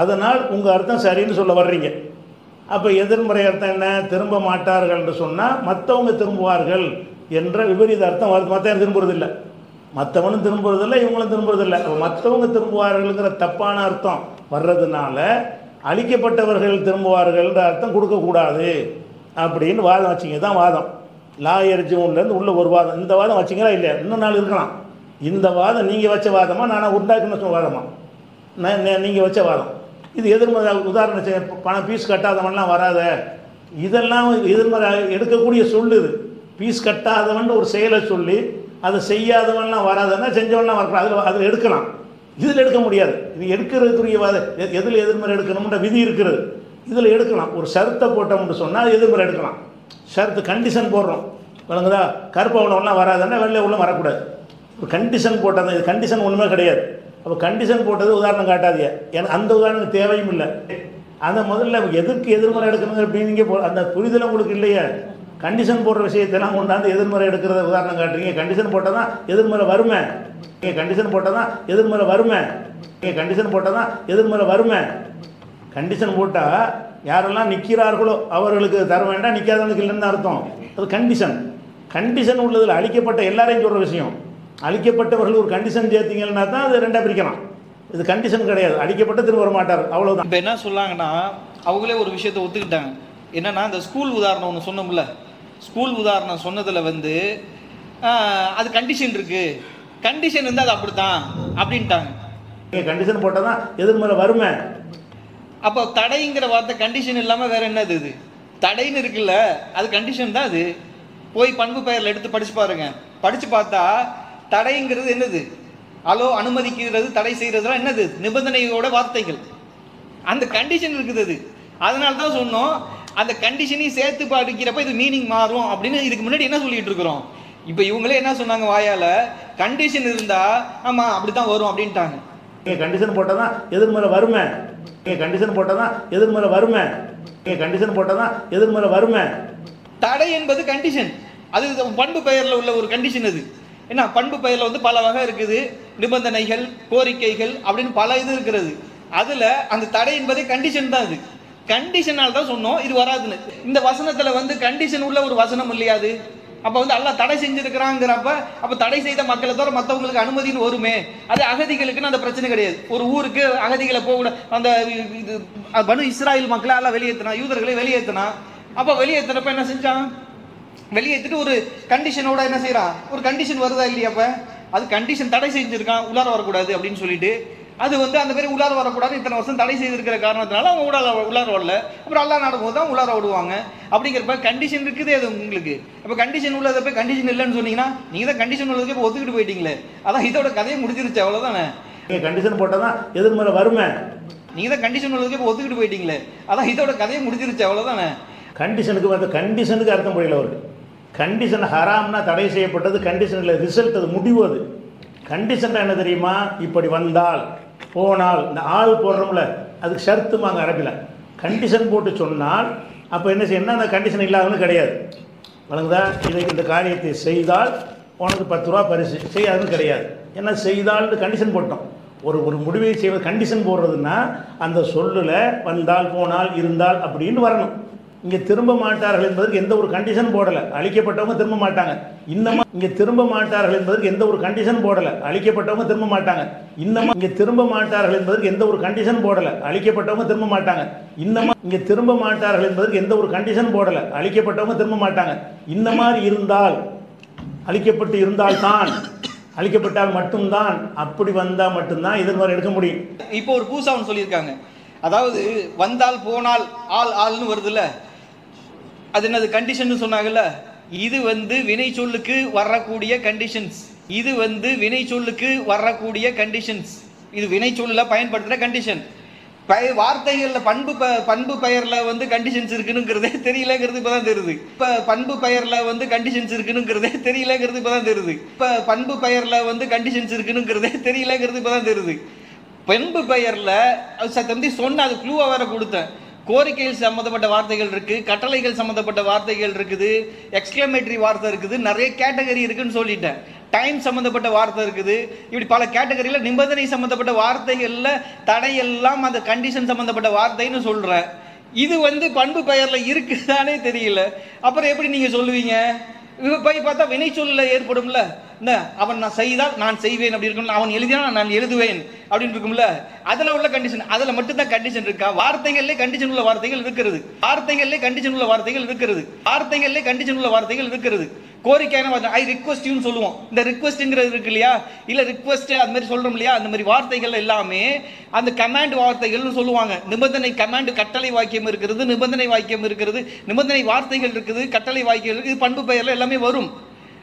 அதனால் உங்கள் அர்த்தம் சரின்னு சொல்ல வர்றீங்க. அப்போ எதிர்மறை அர்த்தம் என்ன, திரும்ப மாட்டார்கள்னு சொன்னால் மற்றவங்க திரும்புவார்கள் என்ற விபரீத அர்த்தம் வருது. மற்றவங்க திரும்புறதில்லை, மற்றவனும் திரும்புறதில்லை, இவங்களும் திரும்புறதில்லை. அப்போ மற்றவங்க திரும்புவார்கள்ங்கிற தப்பான அர்த்தம் வர்றதுனால அழிக்கப்பட்டவர்கள் திரும்புவார்கள்ன்ற அர்த்தம் கொடுக்கக்கூடாது அப்படின்னு வாதம் வச்சிங்க. தான் வாதம். லாயர்ஜூன்லேருந்து உள்ள ஒரு வாதம். இந்த வாதம் வச்சிங்களா இல்லையா? இன்னும் நாள் இருக்கலாம். இந்த வாதம் நீங்கள் வச்ச வாதமா நான் உண்டாக்குன வாதமா? நீங்கள் வச்ச வாதம் இது எதிர்மறை. உதாரணம் பணம் ஃபீஸ் கட்டாதவன்லாம் வராத, இதெல்லாம் எதிர்மறை எடுக்கக்கூடிய சொல்லுது. ஃபீஸ் கட்டாதவன் ஒரு செயலை சொல்லி அதை செய்யாதவன்லாம் வராதுன்னா செஞ்சவன்லாம் வரக்கூடாது. அதில் எடுக்கலாம், இதில் எடுக்க முடியாது. இது எடுக்கிறதுக்குரிய எதில் எதிர்மறை எடுக்கணும்ன்ற விதி இருக்கிறது. இதில் எடுக்கலாம். ஒரு ஷரத்தை போட்டோம்னு சொன்னால் எதிர்மறை எடுக்கலாம். ஷரத்து கண்டிஷன் போடுறோம், வழங்குதா? கருப்பை உணவுலாம் வராதுன்னா வெள்ளை உள்ள வரக்கூடாது. ஒரு கண்டிஷன் போட்டது, இது கண்டிஷன் ஒன்றுமே கிடையாது. அப்போ கண்டிஷன் போட்டது உதாரணம் காட்டாதீங்க, ஏன்னா அந்த உதாரணம் தேவையும் இல்லை. அந்த முதல்ல எதற்கு எதிர்மறை எடுக்கணுங்கிற மீனிங்கே அந்த புரிதல் உங்களுக்கு இல்லையே. கண்டிஷன் போடுற விஷயத்தெல்லாம் கொண்டாந்து எதிர்மறை எடுக்கிறத உதாரணம் காட்டுறீங்க. கண்டிஷன் போட்டால் தான் எதிர்மறை வருமே. கண்டிஷன் போட்டால் தான் எதிர்மறை வருமே. கண்டிஷன் போட்டால் தான் எதிர்மறை வருமே. கண்டிஷன் போட்டால் யாரெல்லாம் நிற்கிறார்களோ அவர்களுக்கு தர வேண்டாம், நிற்காதவனுக்கு இல்லைன்னு அர்த்தம். அது கண்டிஷன். கண்டிஷன் உள்ளதில் அழிக்கப்பட்ட எல்லாரையும் சொல்கிற விஷயம். அழிக்கப்பட்டவர்கள் ஒரு கண்டிஷன் சேர்த்தீங்கன்னா தான் அது ரெண்டாக பிரிக்கலாம். இது கண்டிஷன் கிடையாது. அழிக்கப்பட்ட திரும்ப வர மாட்டார், அவ்வளோதான். இப்போ என்ன சொல்லாங்கன்னா, அவங்களே ஒரு விஷயத்தை ஒத்துக்கிட்டாங்க. என்னன்னா, இந்த ஸ்கூல் உதாரணம் ஒன்று சொன்னோம்ல, ஸ்கூல் உதாரணம் சொன்னதில் வந்து அது கண்டிஷன் இருக்கு, கண்டிஷன் இருந்தால் அது அப்படித்தான் அப்படின்ட்டாங்க. கண்டிஷன் போட்டால் தான் எதிர்மறை வருமே. அப்போ தடைங்கிற வார்த்தை கண்டிஷன் இல்லாமல் வேற என்னது? இது தடைன்னு இருக்குல்ல, அது கண்டிஷன் தான். அது போய் பண்பு பெயரில் எடுத்து படிச்சு பாருங்க. படிச்சு பார்த்தா தடைங்கிறது என்னது? அனுமதிக்கிறது, தடை செய்யறதுலாம் என்னது? நிபந்தனையோட வார்த்தைகள். அந்த கண்டிஷன் இருக்குது. அது அதனால தான் சொன்னோம், அந்த கண்டிஷனையும் சேர்த்து படிக்கிறப்ப இது மீனிங் மாறும் அப்படின்னு. இதுக்கு முன்னாடி என்ன சொல்லிட்டு இருக்கிறோம்? இப்போ இவங்களே என்ன சொன்னாங்க வாயால, கண்டிஷன் இருந்தா ஆமா அப்படித்தான் வரும் அப்படின்ட்டாங்க. கண்டிஷன் போட்டால் தான் எதிர்மறை வருமே. கண்டிஷன் போட்டால் தான் எதிர்மறை வருமே. கண்டிஷன் போட்டால் தான் எதிர்மறை வருமே. தடை என்பது கண்டிஷன். அது பண்பு பெயரில் உள்ள ஒரு கண்டிஷன். அது என்ன? பண்பு பெயரில் வந்து பல வகை இருக்குது, நிபந்தனைகள், கோரிக்கைகள் அப்படின்னு பல இது இருக்கிறது. அதுல அந்த தடை என்பதே கண்டிஷன் தான். அது கண்டிஷனால் தான் சொன்னோம் இது வராதுன்னு. இந்த வசனத்துல வந்து கண்டிஷன் உள்ள ஒரு வசனம் இல்லையாது. அப்ப வந்து அல்லாஹ் தடை செஞ்சிருக்கிறாங்கிறப்ப அப்ப தடை செய்த மக்களை தவிர மற்றவங்களுக்கு அனுமதின்னு வருமே. அது அகதிகளுக்குன்னு அந்த பிரச்சனை கிடையாது. ஒரு ஊருக்கு அகதிகளை போக அந்த பனு இஸ்ராயல் மக்களை எல்லாம் வெளியேற்றினா, யூதர்களை வெளியேற்றினா. அப்ப வெளியேற்றினப்ப என்ன செஞ்சான்? வெளியேற்றிட்டு ஒரு கண்டிஷனோட என்ன செய்யறான்? ஒரு கண்டிஷன் வருதா இல்லையா? அப்ப அது கண்டிஷன் தடை செஞ்சிருக்கான், உள்ளார வரக்கூடாது அப்படின்னு சொல்லிட்டு. அது வந்து அந்த மாதிரி உள்ளார வரக்கூடாது இத்தனை வருஷம் தடை செய்திருக்கிற காரணத்தினால அவங்க உள்ளார வரல. அப்புறம் அல்லா நடக்கும்போது தான் உள்ளார விடுவாங்க. அப்படிங்கிறப்ப கண்டிஷன் இருக்குது அது உங்களுக்கு. அப்போ கண்டிஷன் உள்ளதை போய் கண்டிஷன் இல்லைன்னு சொன்னீங்கன்னா நீங்கள் தான் கண்டிஷன் உள்ளதுக்கு இப்போ ஒத்துக்கிட்டு போயிட்டீங்களே. அதான் இதோட கதையை முடிஞ்சிருச்சு, அவ்வளோதானே. கண்டிஷன் போட்டால் தான் எதிர்மறை வருமே. நீங்கள் தான் கண்டிஷன் உள்ளதுக்கு இப்போ ஒத்துக்கிட்டு போயிட்டீங்களே. அதான் இதோட கதையை முடிஞ்சிருச்சு, அவ்வளோதானே. கண்டிஷனுக்கு வந்து கண்டிஷனுக்கு அர்த்தம் புரியல அவருக்கு. கண்டிஷன் ஹராம்னா தடை செய்யப்பட்டது கண்டிஷனில் ரிசல்ட், அது முடிவு. அது கண்டிஷன் என்ன தெரியுமா? இப்படி வந்தால் போனால், இந்த ஆள் போடுறோம்ல அதுக்கு ஷர்த்துமாங்க அரபில். கண்டிஷன் போட்டு சொன்னால் அப்போ என்ன செய்யணும்? அந்த கண்டிஷன் இல்லாதவனு கிடையாது, வழங்குதா? இதை இந்த காரியத்தை செய்தால் உனக்கு 10 ரூபா பரிசு, செய்யாதுன்னு கிடையாது. ஏன்னா செய்தால்னு கண்டிஷன் போட்டோம். ஒரு முடிவை செய்வது கண்டிஷன் போடுறதுன்னா அந்த சொல்லில் வந்தால், போனால், இருந்தால் அப்படின்னு வரணும். இங்கே திரும்ப மாட்டார்கள் என்பதற்கு எந்த ஒரு கண்டிஷன் போடலை, அழிக்கப்பட்டவங்க திரும்ப மாட்டாங்க. இன்னமும் இங்கே திரும்ப மாட்டார்கள் என்பதற்கு எந்த ஒரு கண்டிஷன் போடலை, அழிக்கப்பட்டவங்க திரும்ப மாட்டாங்க. இன்னமும் இங்கே திரும்ப மாட்டார்கள் என்பதற்கு எந்த ஒரு கண்டிஷன் போடலை, அழிக்கப்பட்டவங்க திரும்ப மாட்டாங்க. இன்னமும் இங்கே திரும்ப மாட்டார்கள் என்பதற்கு எந்த ஒரு கண்டிஷன் போடலை, அழிக்கப்பட்டவங்க திரும்ப மாட்டாங்க. இந்த மாதிரி இருந்தால், அழிக்கப்பட்டு இருந்தால் தான், அழிக்கப்பட்டால் மட்டும்தான், அப்படி வந்தால் மட்டும்தான் எதிர்மறை எடுக்க முடியும். இப்போ ஒரு பூசா ஒன்று சொல்லியிருக்காங்க. அதாவது வந்தால், போனால், ஆள்னு வருதுல்ல, அது என்னது? கண்டிஷன் சொன்னாங்கல்ல. இது வந்து வினை சொல்லுக்கு வரக்கூடிய கண்டிஷன்ஸ். இது வந்து வினை சொல்லுக்கு வரக்கூடிய கண்டிஷன்ஸ். இது வினை சொல்ல பயன்படுத்துகிற கண்டிஷன். வார்த்தைகள்ல பண்பு பெயர்ல வந்து கண்டிஷன்ஸ் இருக்குங்கிறதே தெரியலங்கிறது இப்பதான் தெரியுது. இப்ப பண்பு பெயர்ல வந்து கண்டிஷன்ஸ் இருக்குங்கிறதே தெரியலங்கிறது இப்பதான் தெரியுது. இப்ப பண்பு பெயர்ல வந்து கண்டிஷன்ஸ் இருக்குங்கிறதே தெரியலங்கிறது இப்பதான் தெரியுது. பண்பு பெயர்ல தம்பி சொன்ன அது க்ளூவா வேற கொடுத்தேன். கோரிக்கைகள் சம்மந்தப்பட்ட வார்த்தைகள் இருக்கு, கட்டளைகள் சம்மந்தப்பட்ட வார்த்தைகள் இருக்குது, எக்ஸ்கிளமேட்டரி வார்த்தை இருக்குது, நிறைய கேட்டகரி இருக்குன்னு சொல்லிட்டேன். டைம் சம்மந்தப்பட்ட வார்த்தை இருக்குது. இப்படி பல கேட்டகரியில் நிபந்தனை சம்மந்தப்பட்ட வார்த்தைகள்ல தடையெல்லாம் அந்த கண்டிஷன் சம்மந்தப்பட்ட வார்த்தைன்னு சொல்றேன். இது வந்து பண்பு பெயர்ல இருக்குதானே தெரியல. அப்புறம் எப்படி நீங்க சொல்லுவீங்க? போய் பார்த்தா வினை சொல்ல ஏற்படும்ல. இந்த அவன் நான் செய்தால் நான் செய்வேன் அப்படி இருக்கும், அவன் எழுதினா நான் எழுதுவேன் அப்படின்னு இருக்கும்ல. அதுல உள்ள கண்டிஷன், அதுல மட்டும்தான் கண்டிஷன் இருக்கா? வார்த்தைகள்ல கண்டிஷன் உள்ள வார்த்தைகள் இருக்கிறது, வார்த்தைகள்ல கண்டிஷன் உள்ள வார்த்தைகள் இருக்கிறது, வார்த்தைகள்ல கண்டிஷன் உள்ள வார்த்தைகள் இருக்கிறது. கோரிக்கையான வார்த்தை ஐ ரிக்வெஸ்ட் யூன்னு சொல்லுவோம். இந்த ரிக்வெஸ்ட்ங்கிறது இருக்கு இல்லையா, இல்லை ரிக்வெஸ்ட் அது மாதிரி சொல்கிறோம் இல்லையா, அந்த மாதிரி வார்த்தைகள் எல்லாமே அந்த கமாண்ட் வார்த்தைகள்னு சொல்லுவாங்க. நிபந்தனை கமாண்ட் கட்டளை வாக்கியம் இருக்கிறது, நிபந்தனை வாக்கியம் இருக்கிறது, நிபந்தனை வார்த்தைகள் இருக்குது, கட்டளை வாக்கியம் இருக்குது, பண்பு பெயர்ல எல்லாமே வரும்.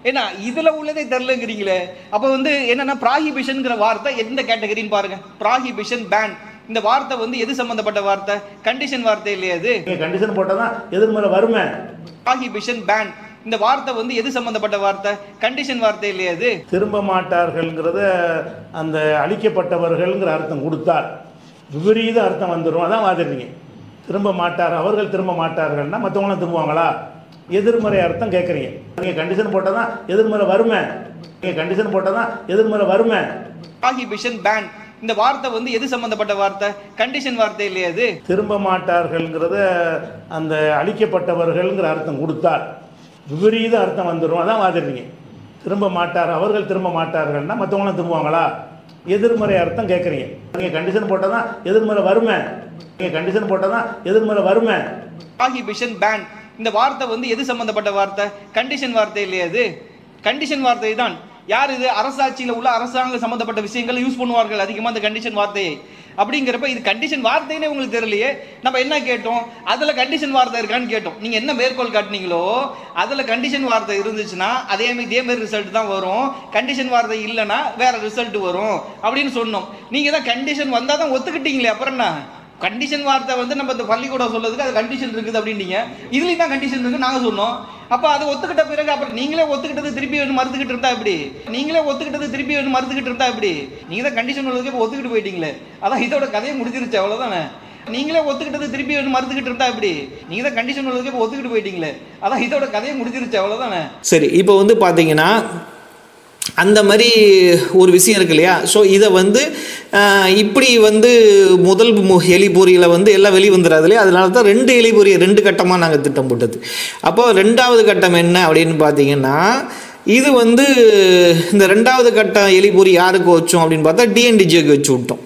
ஏன்னா இதுல உள்ளதே தெரியலங்கிறீங்களே. அப்போ வந்து என்னன்னா ப்ராஹிபிஷன்ங்கிற வார்த்தை எந்த கேட்டகரின்னு பாருங்க. ப்ராஹிபிஷன், பேன், இந்த வார்த்தை வந்து எது சம்பந்தப்பட்ட வார்த்தை? கண்டிஷன் வார்த்தை இல்லையா? அது கண்டிஷன் போட்டாதான் எதிர்மறை வருமே. ப்ராஹிபிஷன், பேன், இந்த வார்த்தை வந்து எது சம்பந்தப்பட்ட வார்த்தை? கண்டிஷன் வார்த்தை இல்லையா? அது திரும்ப மாட்டார்கள்ங்கிறத அந்த அழிக்கப்பட்டவர்கள்ங்கிற அர்த்தம் கொடுத்தால் விபரீத அர்த்தம் வந்துடும். அதான் வாதிடுறீங்க. திரும்ப மாட்டார், அவர்கள் திரும்ப மாட்டார்கள்னா மற்றவங்களும் திரும்புவாங்களா? எதிர்மறை அர்த்தம் கேட்குறீங்க. நீங்கள் கண்டிஷன் போட்டால் தான் எதிர்மறை வருமே. நீங்கள் கண்டிஷன் போட்டால் தான் எதிர்மறை வருமே. ப்ராஹிபிஷன், பேன், இந்த வார்த்தை வந்து எது சம்பந்தப்பட்ட வார்த்தை? கண்டிஷன் வார்த்தை இல்லையா? அது திரும்ப மாட்டார்கள்ங்கிறத அந்த அழிக்கப்பட்டவர்கள்ங்கிற அர்த்தம் கொடுத்தால் விபரீத அர்த்தம் வந்துடும். அதான் வாதிடுறீங்க. திரும்ப மாட்டார், அவர்கள் திரும்ப மாட்டார்கள்னா மற்றவங்களும் திரும்புவாங்களா? எதிர்மறை அர்த்தம் கேட்குறீங்க. நீங்கள் கண்டிஷன் போட்டால் தான் எதிர்மறை வருமே. நீங்கள் கண்டிஷன் போட்டால் தான் எதிர்மறை வருமே. ப்ராஹிபிஷன், பேன், இந்த வார்த்தை வந்து எது சம்பந்தப்பட்ட வார்த்தை? கண்டிஷன் வார்த்தை இல்லையா? அது கண்டிஷன் வார்த்தை தான். யார் இது? அரசாட்சியில் உள்ள அரசாங்க சம்பந்தப்பட்ட விஷயங்கள் யூஸ் பண்ணுவார்கள் அதிகமாக அந்த கண்டிஷன் வார்த்தையை. அப்படிங்கிறப்ப இது கண்டிஷன் வார்த்தைன்னு உங்களுக்கு தெரியலையே. நம்ம என்ன கேட்டோம்? அதில் கண்டிஷன் வார்த்தை இருக்கான்னு கேட்டோம். நீங்கள் என்ன மேற்கோள் காட்டினீங்களோ அதில் கண்டிஷன் வார்த்தை இருந்துச்சுன்னா இதே மாதிரி ரிசல்ட் தான் வரும். கண்டிஷன் வார்த்தை இல்லைன்னா வேற ரிசல்ட் வரும் அப்படின்னு சொன்னோம். நீங்கள் தான் கண்டிஷன் வந்தால் தான் ஒத்துக்கிட்டீங்களே. அப்புறம் என்ன? கண்டிஷன் வார்த்தை வந்து நம்ம இந்த பள்ளிக்கூடம் சொல்றதுக்கு அது கண்டிஷன் இருக்குது அப்படின்னீங்க. இதுலேயும் தான் கண்டிஷன் இருக்கு நாங்கள் சொன்னோம். அப்போ அது ஒத்துக்கிட்ட பிறகு அப்புறம் நீங்களே ஒத்துக்கிட்டது திருப்பி வேணும் மறுத்துக்கிட்டு இருந்தா எப்படி? நீங்களே ஒத்துக்கிட்டது திருப்பி வேணும் மறுத்துக்கிட்டு இருந்தா எப்படி? நீங்கள் தான் கண்டிஷன் உள்ளதுக்கு இப்போ ஒத்துக்கிட்டு போயிட்டீங்களே. அதான் இதோட கதையை முடிஞ்சிருச்சு, அவ்வளோதானே. நீங்களே ஒத்துக்கிட்டது திருப்பி வேணும் மறுத்துக்கிட்டு இருந்தா எப்படி? நீங்கள் தான் கண்டிஷன் உள்ளதுக்கு இப்போ ஒத்துக்கிட்டு போயிட்டீங்களே. அதான் இதோட கதையை முடிஞ்சிருச்சு, அவ்வளோதானே. சரி, இப்போ வந்து பார்த்தீங்கன்னா அந்த மாதிரி ஒரு விஷயம் இருக்கு இல்லையா. ஸோ இதை வந்து இப்படி வந்து முதல் எலிபொறியில் வந்து எல்லாம் வெளியே வந்துடாது இல்லையா. அதனால தான் 2 எலிபொறியை 2 கட்டமாக நாங்கள் திட்டம் போட்டது. அப்போ 2வது கட்டம் என்ன அப்படின்னு பார்த்தீங்கன்னா, இது வந்து இந்த 2வது கட்டம் எலிபொறி யாருக்கு வச்சோம் அப்படின்னு பார்த்தா டிஎன்டிஜேக்கு வச்சு விட்டோம்.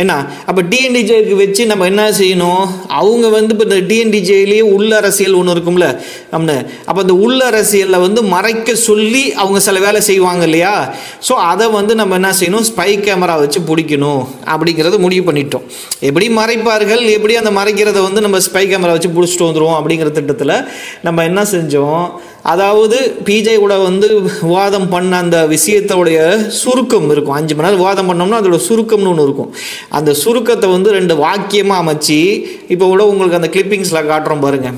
என்ன அப்போ டிஎன்டிஜேக்கு வச்சு நம்ம என்ன செய்யணும்? அவங்க வந்து இப்போ இந்த டிஎன்டிஜேலேயே உள்ள அரசியல் ஒன்று இருக்கும்ல நம்மனு. அப்போ அந்த உள்ள அரசியலில் வந்து மறைக்க சொல்லி அவங்க சில வேலை செய்வாங்க இல்லையா. ஸோ அதை வந்து நம்ம என்ன செய்யணும்? ஸ்பை கேமரா வச்சு பிடிக்கணும் அப்படிங்கிறத முடிவு பண்ணிட்டோம். எப்படி மறைப்பார்கள், எப்படி அந்த மறைக்கிறத வந்து நம்ம ஸ்பை கேமரா வச்சு பிடிச்சிட்டு வந்துடுவோம் அப்படிங்கிற திட்டத்தில் நம்ம என்ன செஞ்சோம்? அதாவது பிஜே கூட வந்து விவாதம் பண்ண அந்த விஷயத்தோடைய சுருக்கம் இருக்கும். 5 மணி நேரம் விவாதம் பண்ணோம்னா அதோட சுருக்கம்னு ஒன்று இருக்கும். அந்த சுருக்கத்தை வந்து 2 வாக்கியமாக அமைச்சு இப்போ கூட உங்களுக்கு அந்த கிளிப்பிங்ஸில் காட்டுறோம் பாருங்க,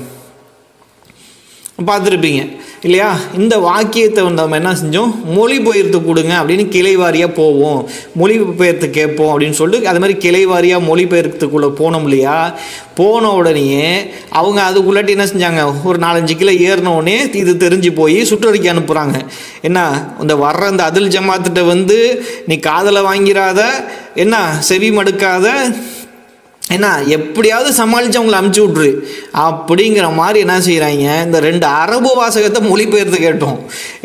பார்த்துருப்பீங்க இல்லையா. இந்த வாக்கியத்தை வந்து நம்ம என்ன செஞ்சோம்? மொழிபெயர்த்து கொடுங்க அப்படின்னு கிளைவாரியாக போவோம், மொழிபெயர்த்து கேட்போம் அப்படின்னு சொல்லிட்டு அது மாதிரி கிளைவாரியாக மொழிபெயர்த்துக்குள்ளே போனோம் இல்லையா. போன உடனே அவங்க அதுக்குள்ளாட்டி என்ன செஞ்சாங்க? ஒரு 4-5 கிலோ ஏறினோடனே இது தெரிஞ்சு போய் சுற்றறிக்கை அனுப்புகிறாங்க. என்ன இந்த வர்ற அந்த அதில் ஜமாத்திட்ட வந்து நீ காதில் வாங்கிறாத, என்ன செவி மடுக்காத, ஏன்னா எப்படியாவது சமாளித்து அவங்களை அமுச்சு விட்ரு அப்படிங்கிற மாதிரி என்ன செய்கிறாங்க? இந்த 2 அரபு வாசகத்தை மொழிபெயர்த்து கேட்டோம்.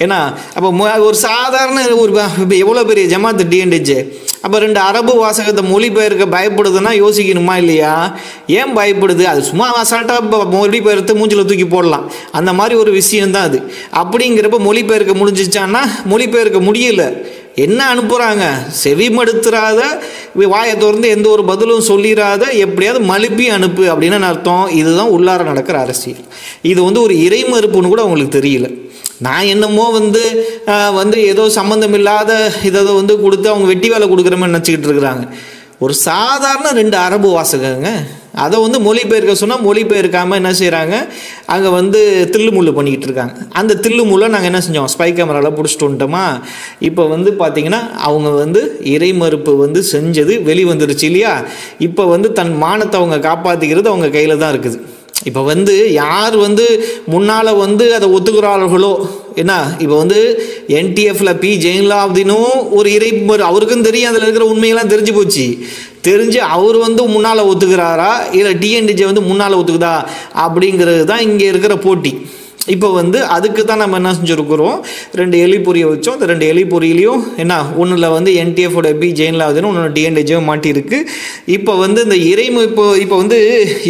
ஏன்னா அப்போ ஒரு சாதாரண ஒரு இப்போ எவ்வளோ பெரிய ஜமாத்து டிஎன்டிஜே, அப்போ 2 அரபு வாசகத்தை மொழிபெயர்க்க பயப்படுதுன்னா யோசிக்கணுமா இல்லையா? ஏன் பயப்படுது? அது சும்மா அசால்ட்டாக மொழிபெயர்த்து மூஞ்சில் தூக்கி போடலாம், அந்த மாதிரி ஒரு விஷயம்தான் அது. அப்படிங்கிறப்ப மொழிபெயர்க்க முடிஞ்சிச்சான்னா மொழிபெயர்க்க முடியல. என்ன அனுப்புகிறாங்க? செவி மடுத்துறாத, வாயை திறந்து எந்த ஒரு பதிலும் சொல்லிடாத, எப்படியாவது மழுப்பி அனுப்பு அப்படின்னு அர்த்தம். இதுதான் உள்ளார நடக்கிற அரசியல். இது வந்து ஒரு இறை மறுப்புன்னு கூட அவங்களுக்கு தெரியல. நான் என்னமோ வந்து ஏதோ சம்மந்தம் இல்லாத இதை வந்து கொடுத்து அவங்க வெட்டி வேலை கொடுக்குற மாதிரி நினச்சிக்கிட்டு இருக்கிறாங்க. ஒரு சாதாரண 2 அரபு வாசகங்க அதை வந்து மொழிபெயர்க்க சொன்னால் மொழிபெயர்க்காமல் என்ன செய்கிறாங்க? அங்கே வந்து தில்லு முள்ளு பண்ணிக்கிட்டு இருக்காங்க. அந்த தில்லு முள்ளை நாங்கள் என்ன செஞ்சோம்? ஸ்பை கேமராவில் பிடிச்சிட்டு வந்துட்டோமா. இப்போ வந்து பார்த்திங்கன்னா அவங்க வந்து இறை மறுப்பு வந்து செஞ்சது வெளிவந்துருச்சு இல்லையா. இப்போ வந்து தன் மானத்தை அவங்க காப்பாற்றிக்கிறது அவங்க கையில் தான் இருக்குது. இப்போ வந்து யார் வந்து முன்னால் வந்து அதை ஒத்துக்கிறார்களோ, என்ன இப்போ வந்து என்டிஎஃப்ல பி ஜெயின்லாப்தினும் ஒரு இறைமறு அவருக்கும் தெரியும், அதில் இருக்கிற உண்மையெல்லாம் தெரிஞ்சு போச்சு. தெரிஞ்சு அவர் வந்து முன்னால் ஒத்துக்கிறாரா இல்லை டிஎன்டிஜே வந்து முன்னால் ஒத்துக்குதா அப்படிங்கிறது தான் இங்கே இருக்கிற போட்டி. இப்போ வந்து அதுக்கு தான் நம்ம என்ன செஞ்சுருக்கிறோம், 2 எலி பொரியை வச்சோம். அந்த 2 எலி பொரியிலையும் என்ன, ஒன்றில் வந்து NTFோட FB ஜெயினில் ஆகுதுன்னு, ஒன்று DNDJ மாட்டியிருக்கு. இப்போ வந்து இந்த இப்போ வந்து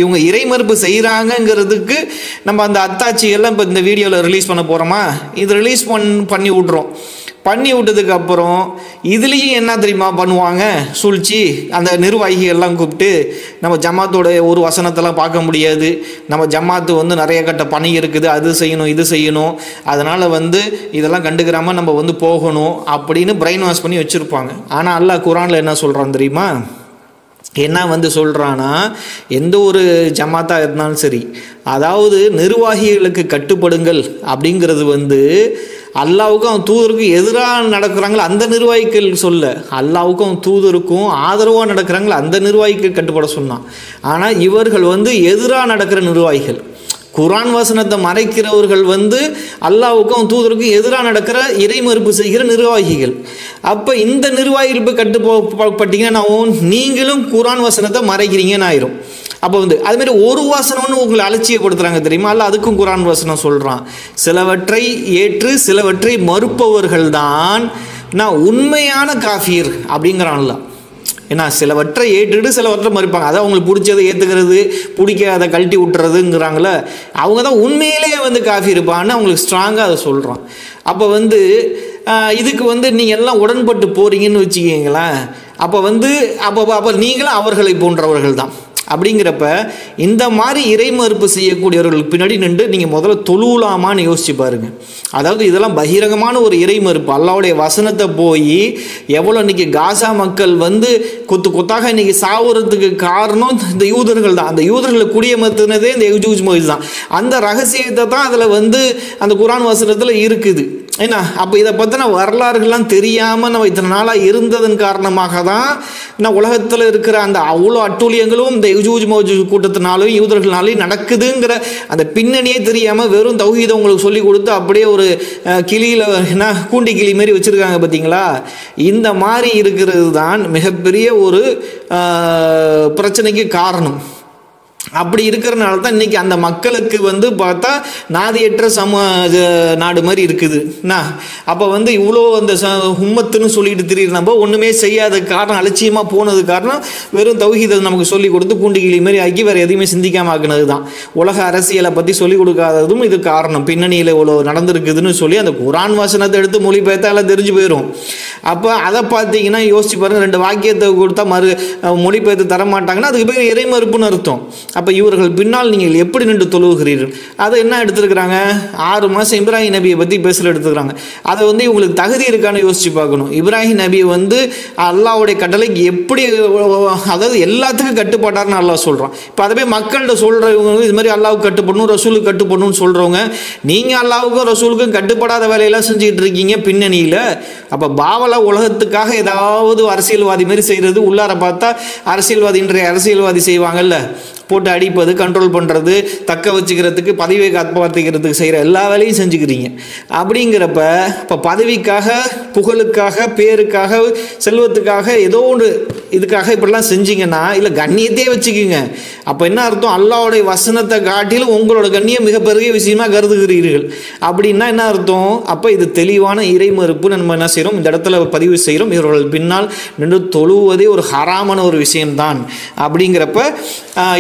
இவங்க இறைமறுப்பு செய்கிறாங்கங்கிறதுக்கு நம்ம அந்த அத்தாட்சியெல்லாம் இப்போ இந்த வீடியோவில் ரிலீஸ் பண்ண போகிறோமா, இது ரிலீஸ் பண்ணி விட்றோம். பண்ணி விட்டதுக்கு அப்புறம் இதுலேயும் என்ன தெரியுமா பண்ணுவாங்க, சூழ்ச்சி அந்த நிர்வாகிகள்லாம் கூப்பிட்டு நம்ம ஜமாத்தோட ஒரு வசனத்தெல்லாம் பார்க்க முடியாது, நம்ம ஜமாத்து வந்து நிறைய கட்ட பணி இருக்குது, அது செய்யணும் இது செய்யணும், அதனால் வந்து இதெல்லாம் கண்டுக்கிறாமல் நம்ம வந்து போகணும் அப்படின்னு பிரெயின் வாஷ் பண்ணி வச்சுருப்பாங்க. ஆனால் அல்லாஹ் குர்ஆனில் என்ன சொல்கிறான் தெரியுமா, என்ன வந்து சொல்கிறான்னா, எந்த ஒரு ஜமாத்தாக இருந்தாலும் சரி, அதாவது நிர்வாகிகளுக்கு கட்டுப்படுங்கள் அப்படிங்கிறது வந்து அல்லாவுக்கும் அவன் தூதருக்கும் எதிராக நடக்கிறாங்களோ அந்த நிர்வாகிகள் சொல்ல, அல்லாவுக்கும் அவன் தூதருக்கும் ஆதரவாக நடக்கிறாங்களோ அந்த நிர்வாகிகள் கட்டுப்பட சொன்னான். ஆனால் இவர்கள் வந்து எதிராக நடக்கிற நிர்வாகிகள், குர்ஆன் வசனத்தை மறைக்கிறவர்கள் வந்து அல்லாவுக்கும் தூதருக்கும் எதிராக நடக்கிற இறைமறுப்பு செய்கிற நிர்வாகிகள். அப்போ இந்த நிர்வாகிகள் போய் கட்டுப்பட்டீங்கன்னா நீங்களும் குர்ஆன் வசனத்தை மறைக்கிறீங்கன்னு ஆயிரும். அப்போ வந்து அதுமாரி ஒரு வசனம்னு உங்களை அலட்சியப்படுத்துகிறாங்க தெரியுமா, அல்ல அதுக்கும் குர்ஆன் வசனம் சொல்கிறான், சிலவற்றை ஏற்று சிலவற்றை மறுப்பவர்கள் தான் நான் உண்மையான காஃபிர் அப்படிங்கிறான்ல. ஏன்னா சிலவற்றை ஏற்றுட்டு சிலவற்றை மறுப்பாங்க, அதான் அவங்களுக்கு பிடிச்சதை ஏற்றுக்கிறது, பிடிக்காத கழட்டி விட்டுறதுங்கிறாங்களே, அவங்க தான் உண்மையிலேயே வந்து காஃபி இருப்பான்னு அவங்களுக்கு ஸ்ட்ராங்காக அதை சொல்கிறான். அப்போ வந்து இதுக்கு வந்து நீங்கள் எல்லாம் உடன்பட்டு போகிறீங்கன்னு வச்சுக்கிங்களேன், அப்போ வந்து அப்போ நீங்களும் அவர்களை போன்றவர்கள் தான். அப்படிங்கிறப்ப இந்த மாதிரி இறைமறுப்பு செய்யக்கூடியவர்களுக்கு பின்னாடி நின்று நீங்கள் முதல்ல தொழுலாமான்னு யோசிச்சு பாருங்க. அதாவது இதெல்லாம் பகிரங்கமான ஒரு இறைமறுப்பு. அல்லாஹ்வுடைய வசனத்தை போய் எவ்வளோ இன்னைக்கு காசா மக்கள் வந்து கொத்தாக இன்னைக்கு சாவுறதுக்கு காரணம் இந்த யூதர்கள் தான். அந்த யூதர்களை குடியமர்த்தினதே இந்த யஜூஜ் மஜூஜ் தான். அந்த ரகசியத்தை தான் அதில் வந்து அந்த குர்ஆன் வசனத்தில் இருக்குது. ஏன்னா அப்போ இதை பற்றின வரலாறுகள்லாம் தெரியாமல் நம்ம இத்தனை நாளாக இருந்ததன் காரணமாக தான் நான் உலகத்தில் இருக்கிற அந்த அவ்வளோ அட்டூழியங்களும் இந்த யஜூஜ் மஜூஜ் கூட்டத்தினாலும் யூதர்களாலையும் நடக்குதுங்கிற அந்த பின்னணியே தெரியாமல் வெறும் தௌஹீதை உங்களுக்கு சொல்லி கொடுத்து அப்படியே ஒரு கிளியில் என்ன கூண்டி கிளி மாரி வச்சுருக்காங்க பார்த்தீங்களா. இந்த மாதிரி இருக்கிறது தான் மிகப்பெரிய ஒரு பிரச்சனைக்கு காரணம். அப்படி இருக்கிறனால தான் இன்றைக்கி அந்த மக்களுக்கு வந்து பார்த்தா நாதியற்ற நாடு மாதிரி இருக்குதுண்ணா. அப்போ வந்து இவ்வளோ அந்த உம்மத்துன்னு சொல்லிட்டு திடீர்னு நம்ம ஒன்றுமே செய்யாத காரணம், அலட்சியமாக போனது காரணம் வெறும் தௌஹீதை நமக்கு சொல்லிக் கொடுத்து பூண்டிகிளி மாதிரி ஆக்கி வேறு எதையுமே சிந்திக்காமல் ஆக்குனது தான். உலக அரசியலை பற்றி சொல்லிக் கொடுக்காததும் இது காரணம். பின்னணியில் இவ்வளோ நடந்திருக்குதுன்னு சொல்லி அந்த குர்ஆன் வசனத்தை எடுத்து மொழிபெயர்த்தா எல்லாம் தெரிஞ்சு போயிடும். அப்போ அதை பார்த்தீங்கன்னா யோசிச்சு பாருங்கள், 2 வாக்கியத்தை கொடுத்தா மொழிபெயர்த்து தரமாட்டாங்கன்னா அதுக்கு பேர் இறைமறுப்புன்னு அர்த்தம். அப்போ இவர்கள் பின்னால் நீங்கள் எப்படி நின்று தொழுகிறீர்கள், அதை என்ன எடுத்துருக்குறாங்க, 6 மாதம் இப்ராஹிம் நபியை பற்றி பேசல எடுத்துக்கிறாங்க. அதை வந்து இவங்களுக்கு தகுதி இருக்கான்னு யோசிச்சு பார்க்கணும். இப்ராஹிம் நபி வந்து அல்லாஹ்வுடைய கட்டளைக்கு எப்படி, அதாவது எல்லாத்துக்கும் கட்டுப்பட்டார்னு அல்லாஹ் சொல்கிறான். இப்போ அதை போய் மக்கள்கிட்ட சொல்கிறவங்க இது மாதிரி அல்லாஹ்வுக்கு கட்டுப்படணும் ரசூலுக்கு கட்டுப்படணும்னு சொல்கிறவங்க, நீங்கள் அல்லாஹ்வுக்கும் ரசூலுக்கும் கட்டுப்படாத வேலையெல்லாம் செஞ்சுக்கிட்டு இருக்கீங்க பின்னணியில். அப்போ பாவலா உலகத்துக்காக ஏதாவது அரசியல்வாதி மாதிரி செய்கிறது, உள்ளார பார்த்தா அரசியல்வாதி இன்றைய அரசியல்வாதி செய்வாங்கல்ல, போட்டு அடிப்பது, கண்ட்ரோல் பண்ணுறது, தக்க வச்சுக்கிறதுக்கு, பதவியை காப்பாற்றிக்கிறதுக்கு செய்கிற எல்லா வேலையும் செஞ்சுக்கிறீங்க. அப்படிங்கிறப்ப இப்போ பதவிக்காக, புகழுக்காக, பேருக்காக, செல்வத்துக்காக, ஏதோ ஒன்று இதுக்காக இப்படிலாம் செஞ்சீங்கன்னா இல்லை கண்ணியத்தையே வச்சுக்கிங்க. அப்போ என்ன அர்த்தம், அல்லாஹ்வுடைய வசனத்தை காட்டிலும் உங்களோட கண்ணியம் மிக பெரிய விஷயமா கருதுகிறீர்கள் அப்படின்னா என்ன அர்த்தம். அப்போ இது தெளிவான இறைமறுப்பு. நம்ம என்ன செய்கிறோம், இந்த இடத்துல பதிவு செய்கிறோம், இவர்கள் பின்னால் நின்று தொழுவதே ஒரு ஹராமான ஒரு விஷயம்தான். அப்படிங்கிறப்ப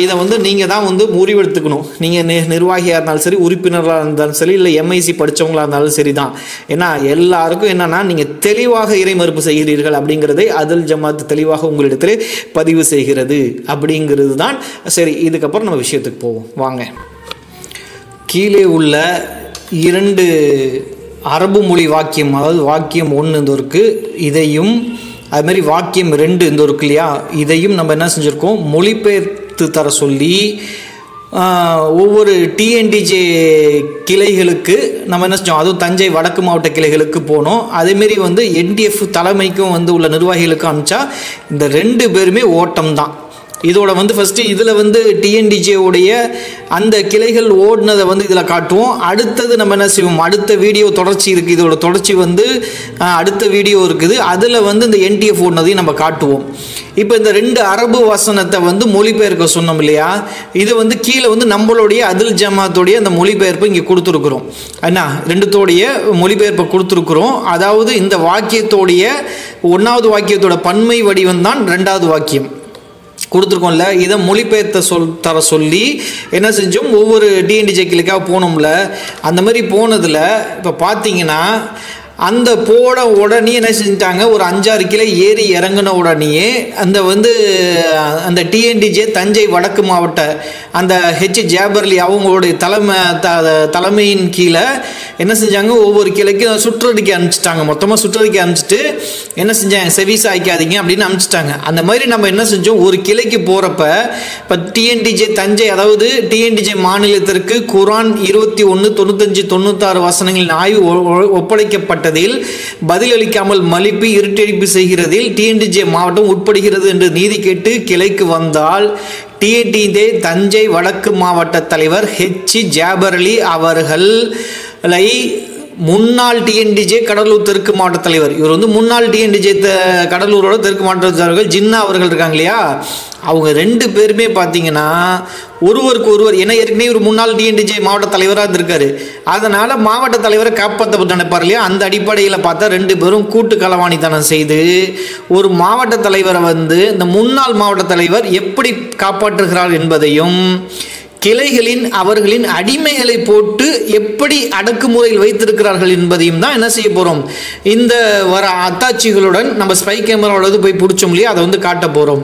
இதை வந்து நீங்கள் தான் வந்து முடிவெடுத்துக்கணும். நீங்கள் நிர்வாகியாக இருந்தாலும் சரி, உறுப்பினராக இருந்தாலும் சரி, இல்லை MIC படித்தவங்களாக இருந்தாலும் சரி தான். ஏன்னா எல்லாருக்கும் என்னன்னா நீங்கள் தெளிவாக இறைமறுப்பு செய்கிறீர்கள் அப்படிங்கிறதை அதில் ஜமாத் தெளிவாக உங்களிடத்திலே பதிவு செய்கிறது அப்படிங்கிறது தான். சரி, இதுக்கப்புறம் நம்ம விஷயத்துக்கு போவோம் வாங்க. கீழே உள்ள 2 அரபு மொழி வாக்கியம், அதாவது வாக்கியம் 1 இந்த இருக்கு, இதையும் அதுமாதிரி வாக்கியம் 2 இந்த இருக்கு இல்லையா, இதையும் நம்ம என்ன செஞ்சுருக்கோம், மொழிபெயர்த்து தர சொல்லி ஒவ்வொரு TNDJ கிளைகளுக்கு நம்ம என்ன செஞ்சோம், அதுவும் தஞ்சை வடக்கு மாவட்ட கிளைகளுக்கு போனோம். அதேமாரி வந்து NTF தலைமைக்கும் வந்து உள்ள நிர்வாகிகளுக்கும் அனுப்பிச்சா இந்த 2 பேருமே ஓட்டம் தான். இதோட வந்து ஃபஸ்ட்டு இதில் வந்து டிஎன்டிஜேவுடைய அந்த கிளைகள் ஓடினதை வந்து இதில் காட்டுவோம். அடுத்தது நம்ம என்ன செய்வோம், அடுத்த வீடியோ தொடர்ச்சி இருக்குது, இதோட தொடர்ச்சி வந்து அடுத்த வீடியோ இருக்குது, அதில் வந்து இந்த என்டிஎஃப் ஓடினதையும் நம்ம காட்டுவோம். இப்போ இந்த 2 அரபு வசனத்தை வந்து மொழிபெயர்க்க சொன்னோம் இல்லையா, இது வந்து கீழே வந்து நம்மளுடைய அதில் ஜமாத்துடைய அந்த மொழிபெயர்ப்பை இங்கே கொடுத்துருக்குறோம். என்ன 2தோடைய மொழிபெயர்ப்பை கொடுத்துருக்குறோம். அதாவது இந்த வாக்கியத்தோடைய 1வது வாக்கியத்தோட பன்மை வடிவம் தான் 2வது வாக்கியம் கொடுத்துருக்கோம்ல. இதை மொழிபெயர்த்த தர சொல்லி என்ன செஞ்சோம், ஒவ்வொரு டிஎன்டிஜே கிளைக்காக போனோம்ல. அந்த மாதிரி போனதில் இப்போ பார்த்தீங்கன்னா அந்த போட உடனே என்ன செஞ்சிட்டாங்க, ஒரு 5-6 கிளை ஏறி இறங்கின உடனேயே அந்த வந்து அந்த டிஎன்டிஜே தஞ்சை வடக்கு மாவட்ட அந்த ஜாபர்லி அவங்களுடைய தலைமையின் கீழே என்ன செஞ்சாங்க, ஒவ்வொரு கிளைக்கும் சுற்றறிக்க அனுப்பிச்சிட்டாங்க. மொத்தமாக சுற்றறிக்க அனுப்பிச்சிட்டு என்ன செஞ்சாங்க, செவிசா ஆய்க்காதீங்க அப்படின்னு அனுப்பிச்சிட்டாங்க. அந்த மாதிரி நம்ம என்ன செஞ்சோம், ஒரு கிளைக்கு போகிறப்ப இப்போ டிஎன்டிஜே தஞ்சை, அதாவது டிஎன்டிஜே மாநிலத்திற்கு குரான் 21, 95, 96 வசனங்களின் ஆய்வு ஒப்படைக்கப்பட்டதில் பதிலளிக்காமல் மலிப்பி இருட்டடிப்பு செய்கிறதில் டிஎன்டிஜே மாவட்டம் உட்படுகிறது என்று நீதி கேட்டு கிளைக்கு வந்தால் டிஎன்டிஜே தஞ்சை வடக்கு மாவட்ட தலைவர் ஜாபர்லி அவர்களை முன்னாள் டிஎன்டிஜே கடலூர் தெற்கு மாவட்ட தலைவர், இவர் வந்து முன்னாள் டிஎன்டிஜே கடலூரோட தெற்கு மாவட்ட தலைவர்கள் ஜின்னா அவர்கள் இருக்காங்க இல்லையா, அவங்க 2 பேருமே பார்த்தீங்கன்னா ஒருவருக்கு ஒருவர், ஏன்னா ஏற்கனவே ஒரு முன்னாள் டிஎன்டிஜே மாவட்ட தலைவராக இருந்திருக்காரு, அதனால் மாவட்ட தலைவரை காப்பாற்றப்பட்டு நினைப்பார் இல்லையா, அந்த அடிப்படையில் பார்த்தா 2 பேரும் கூட்டு களவாணித்தனம் செய்து ஒரு மாவட்ட தலைவரை வந்து இந்த முன்னாள் மாவட்ட தலைவர் எப்படி காப்பாற்றுகிறார் என்பதையும் கிளைகளின் அவர்களின் அடிமைகளை போட்டு எப்படி அடக்குமுறையில் வைத்திருக்கிறார்கள் என்பதையும் தான் என்ன செய்ய போகிறோம், இந்த வர அத்தாட்சிகளுடன் நம்ம ஸ்பை கேமராவோட போய் பிடிச்சோம் இல்லையா, அதை வந்து காட்ட போகிறோம்.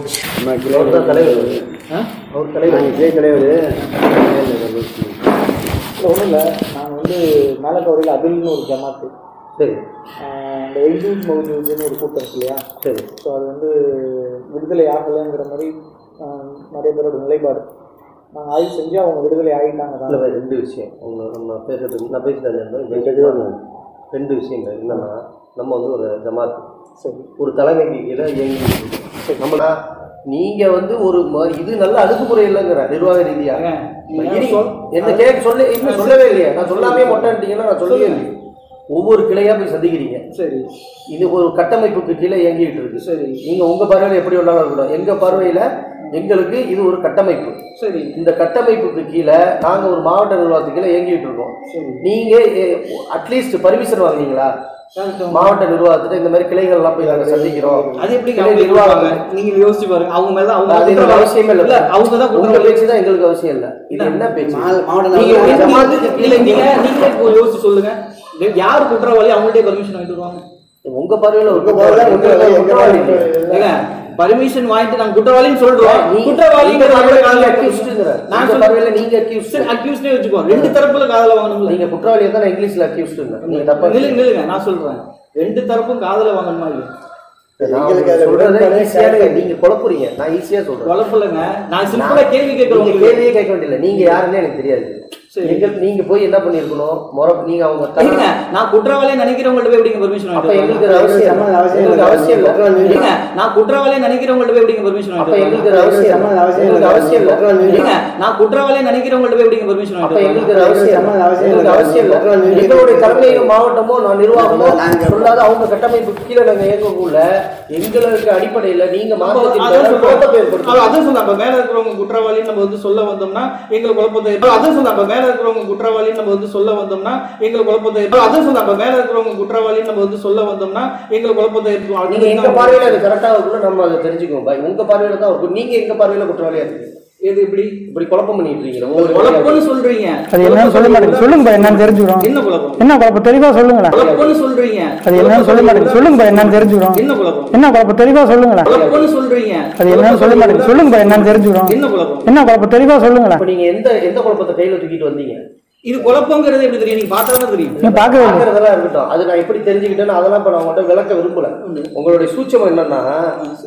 ஒன்றும் இல்லை, நாங்கள் வந்து மேலக்கவரையில் அதில்னு ஒரு ஜமாத்து, சரி, இந்த எல்ஜூஸ் மௌஜூதுன்னு ஒரு கூட்டம் இருக்கு இல்லையா, சரி. ஸோ அது வந்து விடுதலை ஆகலைங்கிற மாதிரி நிறைய பேரோட நிலைப்பாடு. நாங்கள் ஆய்வு செஞ்சு அவங்க விடுதலை ஆகிட்டாங்க தான். 2 விஷயம் அவங்க நம்ம பேசுறது, நான் பேசுகிறது 2 விஷயங்கள் என்னன்னா, நம்ம வந்து ஒரு ஜமாத், சரி, ஒரு தலைமைக்கு கீழே இயங்கி நம்மளா நீங்கள் வந்து ஒரு இது நல்ல அணுகுமுறை இல்லைங்கிற நிர்வாக ரீதியாக என்ன கேட்க சொல்ல இன்னும் சொல்லவே இல்லையா, நான் சொல்லாமே மொட்டைன்ட்டீங்கன்னா நான் சொல்லவே இல்லையே. ஒவ்வொரு கிளையாக போய் சந்திக்கிறீங்க, சரி, இது ஒரு கட்டமைப்புக்கு கீழே இயங்கிட்டு இருக்கு, சரி. நீங்கள் உங்கள் பார்வையில் எப்படி வேணாலும் இருக்கணும், எங்கள் பார்வையில் எங்களுக்கு இது ஒரு கட்டமைப்பு, சரி. இந்த கட்டமைப்புக்கு கீழே நாங்கள் ஒரு மாவட்ட நிர்வாகத்துக்கு கீழே இயங்கிட்டு இருக்கோம். நீங்கள் அட்லீஸ்ட் பர்மிஷன் வாங்குனீங்களா மாவட்ட நிர்வாகத்துல இந்த மாதிரி கிளைகள்லாம் போய் நாங்கள் சந்திக்கிறோம், அது எப்படி நிர்வாகம் நீங்க யோசிச்சு பாருங்க, அவங்க மேல தான் அவங்க அவசியமே இல்லை, அவங்க தான் உங்க பேச்சு தான் எங்களுக்கு அவசியம் இல்லை. இது என்ன பேச்சு, நீங்களே யோசிச்சு சொல்லுங்க, யார் குற்றவாளி அவங்கள்ட்டே பர்மிஷன் வாங்கிட்டு வருவாங்க. உங்க பார்வையில குற்றவாளி பர்மிஷன் வாங்கிட்டு நாங்க குற்றவாளின்னு சொல்றோம், அக்யூஸ்டே வச்சுக்கோ, 2 தரப்புல காதல வாங்கணும். நீங்க குற்றவாளியை தான் இங்கிலீஷ்ல அக்யூஸ்டுங்க, நில்லுங்க நான் சொல்றேன், 2 தரப்பும் காதல வாங்கணுமா இல்லையா, நீங்க குழப்புறீங்க, நான் ஈஸியா சொல்றேன், குழப்பலங்க, நான் சிம்பிளா கேள்வி கேட்கிறேன், கேள்வியே கேட்க வேண்டியதில்லை, நீங்க யாருன்னு எனக்கு தெரியாது, நீங்க போய் என்ன பண்ணிருக்கணும், நீங்க அவங்க நான் குற்றவாளியை நினைக்கிறவங்கள்ட்ட போய் எப்படிங்க பர்மிஷன் வாங்க, எங்களுக்கு அவசியம் இல்ல, நான் குற்றவாளியை நினைக்கிறவங்கள்ட்ட போய் எப்படிங்க பர்மிஷன் வாங்க, எங்களுக்கு அவசியம் இல்ல, நான் குற்றவாளியை நினைக்கிறவங்கள்ட்ட போய் எப்படிங்க பர்மிஷன் வாங்க, எங்களுக்கு அவசியம் இல்ல, எங்களுடைய தலைமையும் மாவட்டமோ நான் நிர்வாகமோ சொல்லாத அவங்க கட்டமைப்பு கீழே நாங்க இயக்கக்குள்ள எங்களுக்கு அடிப்படையில நீங்க அதான் சொன்னாங்க மேல இருக்கிறவங்க குற்றவாளின்னு நம்ம வந்து சொல்ல வந்தோம்னா எங்களுக்கு குழப்பத்தை, அதான் சொன்னாங்க மேல இருக்கிறவங்க குற்றவாளின்னு நம்ம வந்து சொல்ல வந்தோம்னா எங்களுக்கு குழப்பத்தை, அதான் சொன்னாங்க மேல இருக்கிறவங்க குற்றவாளின்னு நம்ம வந்து சொல்ல வந்தோம்னா எங்களுக்கு குழப்பத்தை இருக்கும். நீங்க எங்க பார்வையில அது கரெக்டா இருக்குள்ள நம்ம அதை தெரிஞ்சுக்கோங்க, உங்க பார்வையில தான் இருக்கும், நீங்க எங்க பார்வையில குற்றவாளியா இருக்கு, இது இப்படி குழப்பம் பண்ணிட்டு இருக்கீங்க, குழப்பம்னு சொல்றீங்க, அது என்னன்னு சொல்ல மாட்டீங்க, சொல்லுங்க என்னன்னு தெரிஞ்சுக்கிறோம், என்ன குழப்பம், என்ன குழப்பம் தெளிவா சொல்லுங்களேன், குழப்பம்னு சொல்றீங்க, அது என்னன்னு சொல்ல மாட்டீங்க, சொல்லுங்க என்னன்னு தெரிஞ்சுக்கிறோம், என்ன குழப்பம், என்ன குழப்பம் தெளிவா சொல்லுங்களேன், குழப்பம்னு சொல்றீங்க, அது என்னன்னு சொல்ல மாட்டீங்க, சொல்லுங்க என்னன்னு தெரிஞ்சுக்கிறோம், என்ன குழப்பம், என்ன குழப்பம் தெளிவா சொல்லுங்களேன். நீங்க எந்த குழப்பத்தை கையில தூக்கிட்டு வந்தீங்க, இது குழப்பங்கிறது எப்படி தெரியும்? நீங்க பார்த்தா தெரியும். பார்க்கறதெல்லாம் இருக்கட்டும். அது நான் எப்படி தெரிஞ்சுக்கிட்டேன்னு அதெல்லாம் இப்ப நான் உங்கள்கிட்ட விளக்க விரும்பல. உங்களுடைய சூட்சமம் என்னன்னா,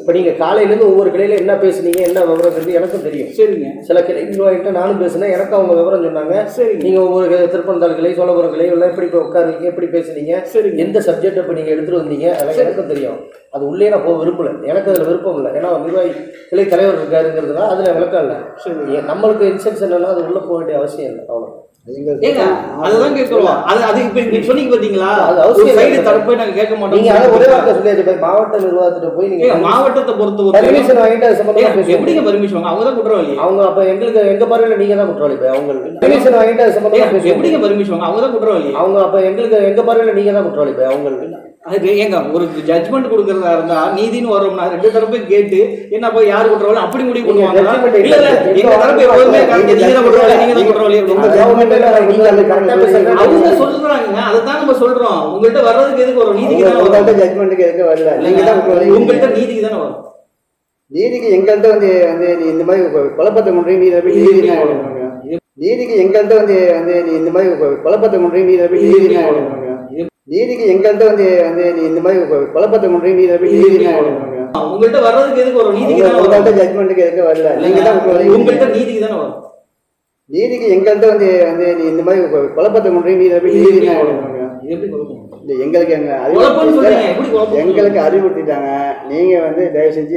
இப்ப நீங்க காலையில இருந்து ஒவ்வொரு கிளையில என்ன பேசுனீங்க, என்ன விவரம் தெரியும் எனக்கும் தெரியும். சரிங்க. சில கிளை நிர்வாகிகிட்ட நானும் பேசினேன், எனக்கும் அவங்க விவரம் சொன்னாங்க. சரி, நீங்க ஒவ்வொரு திருப்பந்தாள் கிளை, சோழபுரம் கிளை எல்லாம் எப்படி உட்காருவீங்க, எப்படி பேசுனீங்க, சரி, எந்த சப்ஜெக்ட் இப்ப நீங்க எடுத்துட்டு வந்தீங்க, அதெல்லாம் எனக்கும் தெரியும். அது உள்ளே நான் போக விரும்பல, எனக்கு அதுல விருப்பம் இல்லை. ஏன்னா நிர்வாகி கிளை தலைவர் இருக்காருங்கிறதுனால அதுல விளக்கம் இல்லை. சரி, நம்மளுக்கு இன்சென்ஸ் என்னன்னா அது உள்ள போக வேண்டிய அவசியம் இல்லை. அவ்வளவு அதுதான் கேட்கிறோம். அது இப்ப நீங்க சொன்னீங்க பாத்தீங்களா, நாங்க கேட்க மாட்டோம். நீங்க ஒரே வார்த்தை சொல்லியாச்சு, மாவட்ட நிர்வாகத்திட்ட போய் நீங்க மாவட்டத்தை பொறுத்த பர்மிஷன் வாங்கிட்டு எப்படிங்க பர்மிஷன் வாங்க? அவங்க தான் குற்றவாளி. அவங்க அப்ப எங்களுக்கு எங்க பார்வையில நீங்க தான் குற்றவாளி. அவங்களுக்கு பர்மிஷன் வாங்கிட்டு எப்படிங்க பர்மிஷன் வாங்க? அவங்க தான் குற்றவாளி. அவங்க அப்ப எங்களுக்கு எங்க பார்வையில நீங்க தான் குற்றவாளி. அவங்களுக்கு அது ஏங்க ஒரு ஜட்மெண்ட் கொடுக்கறதா இருந்தா நீதினு வரோம்னா ரெண்டு தரப்பையும் கேட்டு என்ன போய் யாரு குற்றவாளி அப்படி முடிவு பண்ணுவாங்க. இல்ல இல்ல, எங்க தரப்பு எப்போதுமே நீங்க தான் குற்றவாளி, நீங்க தான் குற்றவாளி. அவங்க சொல்றாங்க, அதுதான் நம்ம சொல்றோம். உங்கள்கிட்ட வர்றதுக்கு எதுக்கு வரும்? நீதிக்கு தானே வரும். ஜட்மெண்ட்டுக்கு எதுக்கு வரல? நீங்க தான் குற்றவாளி. உங்கள்கிட்ட நீதிக்கு தானே வரும். நீதிக்கு எங்கள்கிட்ட வந்து நீ இந்த மாதிரி குழப்பத்தை கொண்டு நீ எப்படி நீதிக்கு எங்கள்கிட்ட வந்து நீ இந்த மாதிரி குழப்பத்தை கொண்டு நீ எப்படி நீதிக்கு எங்கள்கிட்ட வந்து நீ இந்த மாதிரி குழப்பத்தை கொண்டு நீ எப்படி உங்கள்கிட்ட வர்றதுக்கு எதுக்கு வரும்? நீதிக்கு தானே வரும். ஜட்மெண்ட்டுக்கு எதுக்கு வரல? நீங்க தான் குற்றவாளி. உங்கள்கிட்ட நீதிக்கு தானே வரும். நீதிக்கு எங்கள்கிட்ட வந்து நீ இந்த மாதிரி குழப்பத்தை கொண்டு நீ எப்படி எங்களுக்கு எங்களுக்கு அறிவுறுத்திட்டாங்க. நீங்க வந்து தயவு செஞ்சு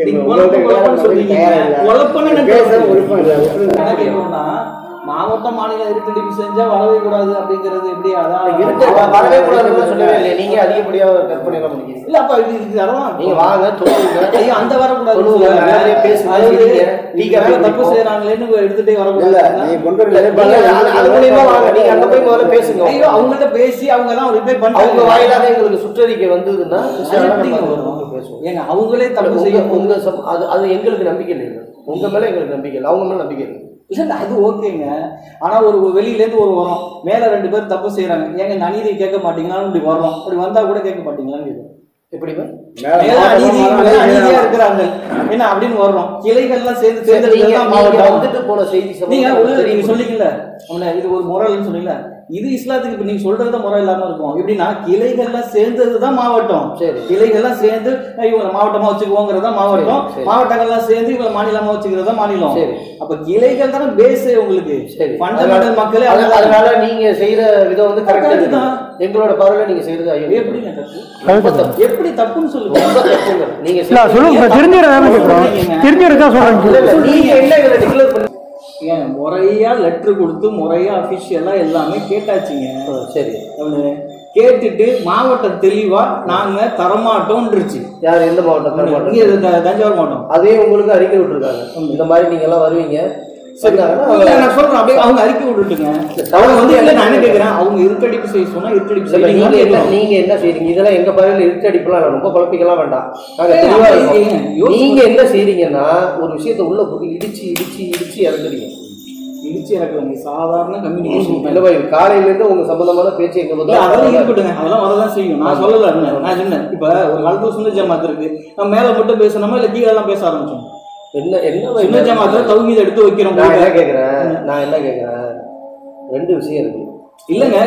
மாவட்ட மாநிலம் இருட்டடிப்பு செஞ்சா வரவே கூடாது அப்படிங்கிறது எப்படி? அதான் வரவே கூடாதுன்னு சொல்லவே இல்லை. நீங்க அதிகப்படியா கற்பனை எல்லாம் பண்ணிக்கிறீங்க. இல்ல அப்ப இது அதான் நீங்க வாங்க சொல்லுங்க. அந்த வரக்கூடாது, தப்பு செய்யறாங்களேன்னு எடுத்துட்டே வரக்கூடாது. அது மூலியமா வாங்க, நீங்க அங்க போய் முதல்ல பேசுங்க. ஐயோ அவங்கள்ட்ட பேசி அவங்க எல்லாம் ரிப்பேர் பண்ணி அவங்க வாயிலாக எங்களுக்கு சுற்றறிக்கை வந்ததுன்னா பேசுவோம். ஏங்க அவங்களே தப்பு செய்ய உங்க அது எங்களுக்கு நம்பிக்கை இல்லை. உங்க மேல எங்களுக்கு நம்பிக்கை இல்லை, அவங்க மேல நம்பிக்கை இல்லை. இல்ல அது ஓகேங்க. ஆனா ஒரு வெளியில இருந்து ஒரு வரோம், மேல ரெண்டு பேரும் தப்பு செய்யறாங்க, ஏங்க இந்த அநீதியை கேட்க மாட்டீங்களான்னு இப்படி வர்றோம். அப்படி வந்தா கூட கேட்க மாட்டீங்களான்னு எப்படி அநீதியா இருக்கிறாங்க என்ன அப்படின்னு வர்றோம். கிளைகள்லாம் சேர்ந்து வந்துட்டு போன செய்தி நீங்க சொன்னீங்கல்ல, இது ஒரு முறைன்னு சொன்னீங்கல்ல, இது இஸ்லாத்துக்கு இப்ப நீங்க சொல்றது முறை இல்லாம இருக்கும். எப்படின்னா கிளைகள்லாம் சேர்ந்ததுதான் மாவட்டம். சரி, கிளைகள்லாம் சேர்ந்து இவங்க மாவட்டமா வச்சுக்குவோங்கிறதா மாவட்டம், மாவட்டங்கள்லாம் சேர்ந்து இவங்க மாநிலமா வச்சுக்கிறதா மாநிலம். அப்ப கிளைகள் தானே பேஸ் உங்களுக்கு. ஃபண்டமெண்டல் மக்களே. அதனால நீங்க செய்யற விதம் வந்து கரெக்ட் தான். எங்களோட பார்வையில நீங்க செய்யறது எப்படிங்க தப்பு? எப்படி தப்புன்னு சொல்லுங்க. நீங்க சொல்லுங்க, தெரிஞ்சிருக்கா சொல்றீங்க. நீங்க என்ன இதுல டிக்ளேர் பண்ணி முறையா லெட்டர் கொடுத்து முறையா அபிஷியலா எல்லாமே கேட்டாச்சுங்க. சரி, கேட்டுட்டு மாவட்டம் தெளிவா நாங்க தரமாட்டோம்ன்றுச்சு. யார் எந்த மாவட்டம்? தஞ்சாவூர் மாவட்டம். அதே உங்களுக்கு அறிக்கை விட்டுருக்காங்க, இந்த மாதிரி நீங்க எல்லாம் வருவீங்க. நான் சொல்றேன் அப்படியே அவங்க அறிக்கை விட்டுட்டுங்க. அவங்க வந்து நான் என்ன கேட்கிறேன், அவங்க இருட்டடிப்பு செய்ய சொன்னா இருட்டடிப்பு செய்ய நீங்க என்ன செய்றீங்க? இதெல்லாம் எங்க பகுதியில் இருட்டடிப்புலாம் ரொம்ப குழப்பிக்கலாம் வேண்டாம். நீங்க என்ன செய்றீங்கன்னா ஒரு விஷயத்த உள்ள போட்டு இடிச்சு இடிச்சு இடிச்சு இறங்குறீங்க. இடிச்சு இறக்குறீங்க சாதாரண கம்யூனிகேஷன் இல்ல பாய். காலையில இருந்து உங்க சம்பந்தமான பேச்சு எங்க அதெல்லாம் இருக்கட்டுங்க, அதெல்லாம் வரதான் செய்யும். நான் சொல்லல, நான் சொன்னேன். இப்ப ஒரு காலத்துல சுன்ன ஜமாத் இருக்கு, நம்ம மேல மட்டும் பேசணுமா இல்ல கீழே எல்லாம் பேச ஆரம்பிச்சோம். என்ன என்ன சுன்ன ஜமாத்துல தௌஹீத் எடுத்து வைக்கிறோம். நான் என்ன கேக்குறேன் ரெண்டு விஷயம் இருக்கு. இல்லங்க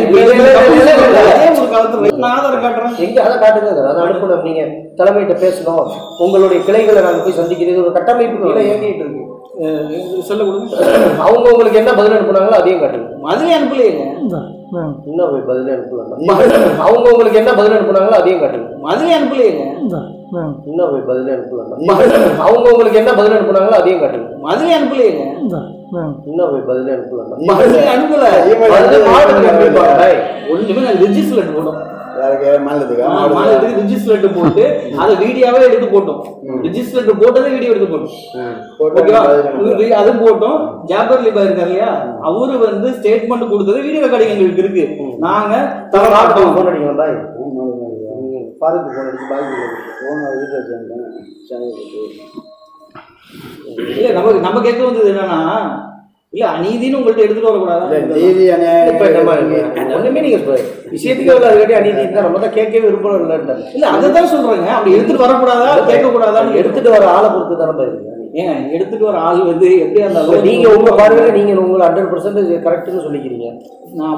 ஒரு காலத்துல நான் ஆதாரம் காட்டுறேன். எங்க அதை காட்டுங்க, அதை அனுப்பணும். நீங்க தலைமையிட்ட பேசணும், உங்களுடைய கிளைகளை நாங்க போய் சந்திக்கிறது ஒரு கட்டமைப்பு கீழே இயங்கிட்டு இருக்கு. சொல்ல கொடுங்க. அவங்க உங்களுக்கு என்ன பதில் அனுப்புனாங்களோ அதையும் காட்டுங்க. பதிலே அனுப்பலையேங்க. இன்னும் போய் பதிலே அனுப்பலாம். அவங்க உங்களுக்கு என்ன பதில் அனுப்புனாங்களோ அதையும் காட்டுங்க. பதிலே அனுப்பலையேங்க. இன்னும் போய் பதிலே அனுப்பலாம். அவங்க உங்களுக்கு என்ன பதில் அனுப்புனாங்களோ அதையும் காட்டுங்க. பதிலே அனுப்பலையேங்க. இன்னும் போய் பதிலே அனுப்பலாம். பதிலே அனுப்பல. ஒண்ணுமே நான் ரெஜிஸ்டர் போட்டோம். மாநிலத்துக்கு ரிஜிஸ்டர் போட்டு அதை வீடியோவே எடுத்து போட்டோம். ரிஜிஸ்டர் போட்டதே வீடியோ எடுத்து போட்டோம். அது போட்டோம். ஜாபர் லிபா இருக்காரு இல்லையா, அவரு வந்து ஸ்டேட்மெண்ட் கொடுத்தது வீடியோ ரெக்கார்டிங் எங்களுக்கு இருக்கு. நாங்க தரமாட்டோம். போன் அடிக்கணும் பாய், பாருக்கு போன் அடிச்சு பாய் போன் வீட்டில் வச்சிருந்தேன். இல்ல நம்ம கேட்க வந்தது என்னன்னா, இல்ல அநீதினு உங்கள்ட்ட எடுத்துட்டு வரக்கூடாது. ஒண்ணுமே நீங்க விஷயத்துக்கு அதுக்காட்டி அநீதி இருந்தா நம்ம தான் கேட்கவே விருப்பம் இல்லை. இல்ல அதான் சொல்றாங்க, அப்படி எடுத்துட்டு வரக்கூடாதா கேட்க கூடாதான்னு எடுத்துட்டு வர ஆளை பொறுத்து தானே இருக்கு. ஏங்க எடுத்துட்டு ஒரு ஆள் வந்து எப்படியா இருந்தாலும் நீங்க உங்க பார்வையில நீங்க உங்களை 100% கரெக்ட்னு சொல்லிக்கிறீங்க.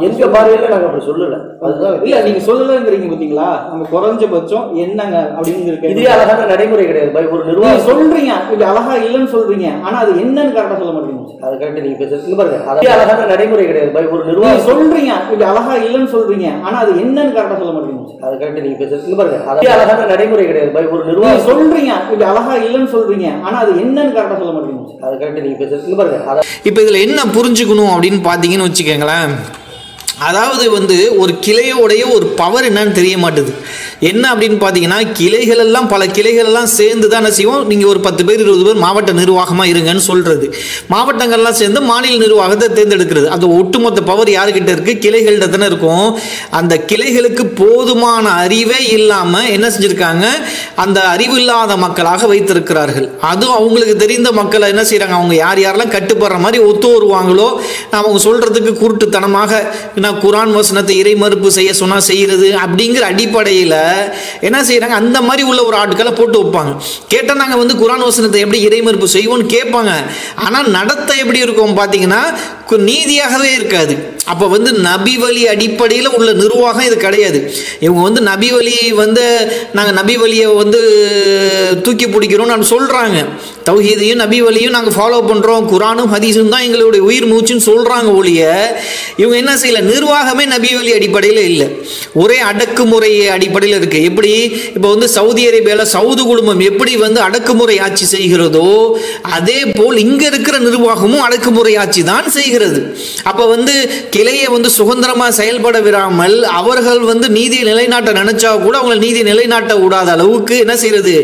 எங்க பார்வையில நாங்க அப்படி சொல்லல. அதுதான் இல்ல நீங்க சொல்லலங்கிறீங்க பாத்தீங்களா, நம்ம குறைஞ்சபட்சம் என்னங்க அப்படின்னு இருக்கு. இதே அழகான நடைமுறை கிடையாது பாய். ஒரு நிர்வாகம் சொல்றீங்க இது அழகா இல்லைன்னு சொல்றீங்க, ஆனா அது என்னன்னு கரெக்டா சொல்ல மாட்டீங்க. அது கரெக்ட் நீங்க பேசுறீங்க பாருங்க. அதே அழகான நடைமுறை கிடையாது பாய். ஒரு நிர்வாகம் சொல்றீங்க இது அழகா இல்லைன்னு சொல்றீங்க, ஆனா அது என்னன்னு கரெக்டா சொல்ல மாட்டீங்க. அது கரெக்ட் நீங்க பேசுறீங்க பாருங்க. அதே அழகான நடைமுறை கிடையாது பாய். ஒரு நிர்வாகம் சொல்றீங்க இது அழகா இல்லைன்னு சொல்றீங்க, ஆனா அது என்னன்னு கரெக்டா சொல்ல மாட்டீங்க. அது கரெக்ட் நீங்க பேசுறீங்க பாருங்க. இப்போ இதில் என்ன புரிஞ்சுக்கணும் அப்படின்னு பார்த்தீங்கன்னு வச்சுக்கோங்களேன். அதாவது வந்து ஒரு கிளையோடைய ஒரு பவர் என்னன்னு தெரிய மாட்டுது. என்ன அப்படின்னு பார்த்தீங்கன்னா, கிளைகள் எல்லாம் பல கிளைகள் எல்லாம் சேர்ந்து தான் என்ன செய்வோம், நீங்கள் ஒரு 10 பேர் 20 பேர் மாவட்ட நிர்வாகமாக இருங்கன்னு சொல்கிறது. மாவட்டங்கள்லாம் சேர்ந்து மாநில நிர்வாகத்தை தேர்ந்தெடுக்கிறது. அந்த ஒட்டுமொத்த பவர் யாருக்கிட்ட இருக்குது? கிளைகள்கிட்ட தானே இருக்கும். அந்த கிளைகளுக்கு போதுமான அறிவே இல்லாமல் என்ன செஞ்சுருக்காங்க, அந்த அறிவு இல்லாத மக்களாக வைத்திருக்கிறார்கள். அதுவும் அவங்களுக்கு தெரிந்த மக்களை என்ன செய்கிறாங்க, அவங்க யார் யாரெல்லாம் கட்டுப்படுற மாதிரி ஒத்து வருவாங்களோ, அவங்க சொல்கிறதுக்கு குருட்டுத்தனமாக குரான் வசனத்தை இறை மறுப்பு செய்ய சொன்னா செய்யறது அப்படிங்கிற அடிப்படையில் என்ன செய்யறாங்க, அந்த மாதிரி உள்ள ஒரு ஆட்களை போட்டு வைப்பாங்க. கேட்டா நாங்க வந்து குரான் வசனத்தை எப்படி இறை மறுப்பு செய்வோம்னு கேட்பாங்க. ஆனா நடத்த எப்படி இருக்கும் பாத்தீங்கன்னா நீதியாகவே இருக்காது. அப்போ வந்து நபி வழி அடிப்படையில் உள்ள நிர்வாகம் இது கிடையாது. இவங்க வந்து நபி வழி வந்து நாங்கள் நபி வழியை வந்து தூக்கி பிடிக்கிறோம் நான் சொல்கிறாங்க. தௌஹீதையும் நபி வழியும் நாங்கள் ஃபாலோ பண்ணுறோம், குரானும் ஹதீஸும் தான் எங்களுடைய உயிர் மூச்சுன்னு சொல்கிறாங்க ஒழிய இவங்க என்ன செய்யலை, நிர்வாகமே நபி வழி அடிப்படையில் இல்லை, ஒரே அடக்குமுறை அடிப்படையில் இருக்குது. எப்படி இப்போ வந்து சவுதி அரேபியாவில் சவுது குடும்பம் எப்படி வந்து அடக்குமுறை ஆட்சி செய்கிறதோ அதே போல் இங்கே இருக்கிற நிர்வாகமும் அடக்குமுறை ஆட்சி தான் செய்கிறது. அப்போ வந்து கிளையை வந்து சுதந்திரமாக செயல்பட விடாமல் அவர்கள் வந்து நீதியை நிலைநாட்ட நினைச்சா கூட அவங்களை நீதி நிலைநாட்ட விடாத அளவுக்கு என்ன செய்யறது,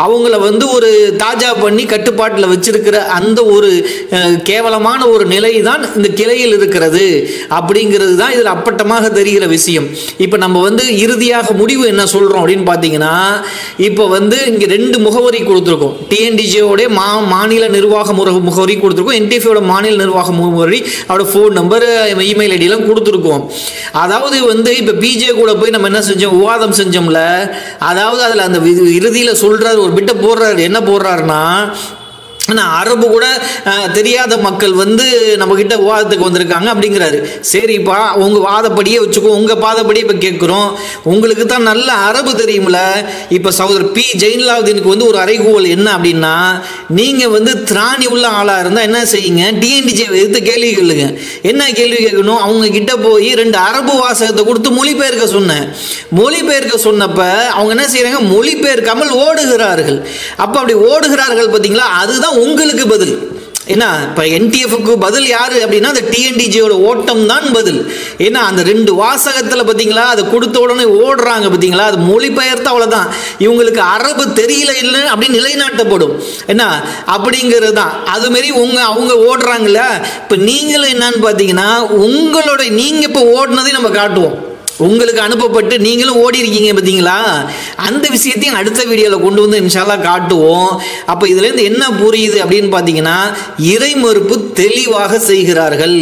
அவங்கள வந்து ஒரு தாஜா பண்ணி கட்டுப்பாட்டில் வச்சிருக்கிற அந்த ஒரு கேவலமான ஒரு நிலை தான் இந்த கிளையில் இருக்கிறது அப்படிங்கிறது தான் இதில் அப்பட்டமாக தெரிகிற விஷயம். இப்போ நம்ம வந்து இறுதியாக முடிவு என்ன சொல்றோம் அப்படின்னு பார்த்தீங்கன்னா, இப்போ வந்து இங்கே 2 முகவரி கொடுத்துருக்கோம். டிஎன்டிஜியோட மாநில நிர்வாக முகவரி கொடுத்துருக்கோம், என்டிஎஃப்ஓட மாநில நிர்வாக முகவரி, அவரோட ஃபோன் நம்பர், இமெயில் ஐடியெல்லாம் கொடுத்துருக்கோம். அதாவது வந்து இப்போ பிஜே கூட போய் நம்ம என்ன செஞ்சோம், விவாதம் செஞ்சோம்ல. அதாவது அதில் அந்த இறுதியில் சொல்றாரு, ஒரு பிட்ட போடுறாரு. என்ன போடுறாருன்னா, ஆனால் அரபு கூட தெரியாத மக்கள் வந்து நம்மக்கிட்ட விவாதத்துக்கு வந்திருக்காங்க அப்படிங்கிறாரு. சரிப்பா உங்கள் வாதப்படியே வச்சுக்கோ, உங்கள் பாதப்படியே இப்போ கேட்குறோம், உங்களுக்கு தான் நல்ல அரபு தெரியுமில்ல. இப்போ சகோதரர் பி ஜெயின்லாவுதீனுக்கு வந்து ஒரு அறைகூவல் என்ன அப்படின்னா, நீங்கள் வந்து திராணி உள்ள ஆளாக இருந்தால் என்ன செய்யுங்க, டிஎன்டிஜியை எதிர்த்து கேள்வி கேளுங்க. என்ன கேள்வி கேட்கணும், அவங்க கிட்ட போய் 2 அரபு வாசகத்தை கொடுத்து மொழிபெயர்க்க சொன்னேன். மொழிபெயர்க்க சொன்னப்ப அவங்க என்ன செய்கிறாங்க, மொழிபெயர்க்காமல் ஓடுகிறார்கள். அப்போ அப்படி ஓடுகிறார்கள் பார்த்தீங்களா, அதுதான் உங்களுக்கு பதில். ஏன்னா இப்போ என்டிஎஃப்க்கு பதில் யாரு அப்படின்னா அந்த டிஎன்டிஜியோட ஓட்டம் தான் பதில். ஏன்னா அந்த 2 வாசகத்தில் பார்த்தீங்களா, அதை கொடுத்த உடனே ஓடுறாங்க பார்த்தீங்களா, அது மொழிபெயர்த்து அவ்வளோதான். இவங்களுக்கு அரபு தெரியல இல்லை அப்படின்னு நிலைநாட்டப்படும். என்ன அப்படிங்கிறது தான். அதுமாரி அவங்க ஓடுறாங்கல்ல. இப்போ நீங்களும் என்னன்னு பார்த்தீங்கன்னா, நீங்கள் இப்போ ஓடினதை நம்ம காட்டுவோம். உங்களுக்கு அனுப்பப்பட்டு நீங்களும் ஓடி இருக்கீங்க பார்த்தீங்களா, அந்த விஷயத்தையும் அடுத்த வீடியோவில் கொண்டு வந்து இன்ஷால்லா காட்டுவோம். அப்போ இதுலேருந்து என்ன புரியுது அப்படின்னு பார்த்தீங்கன்னா, இறை மறுப்பு தெளிவாக செய்கிறார்கள்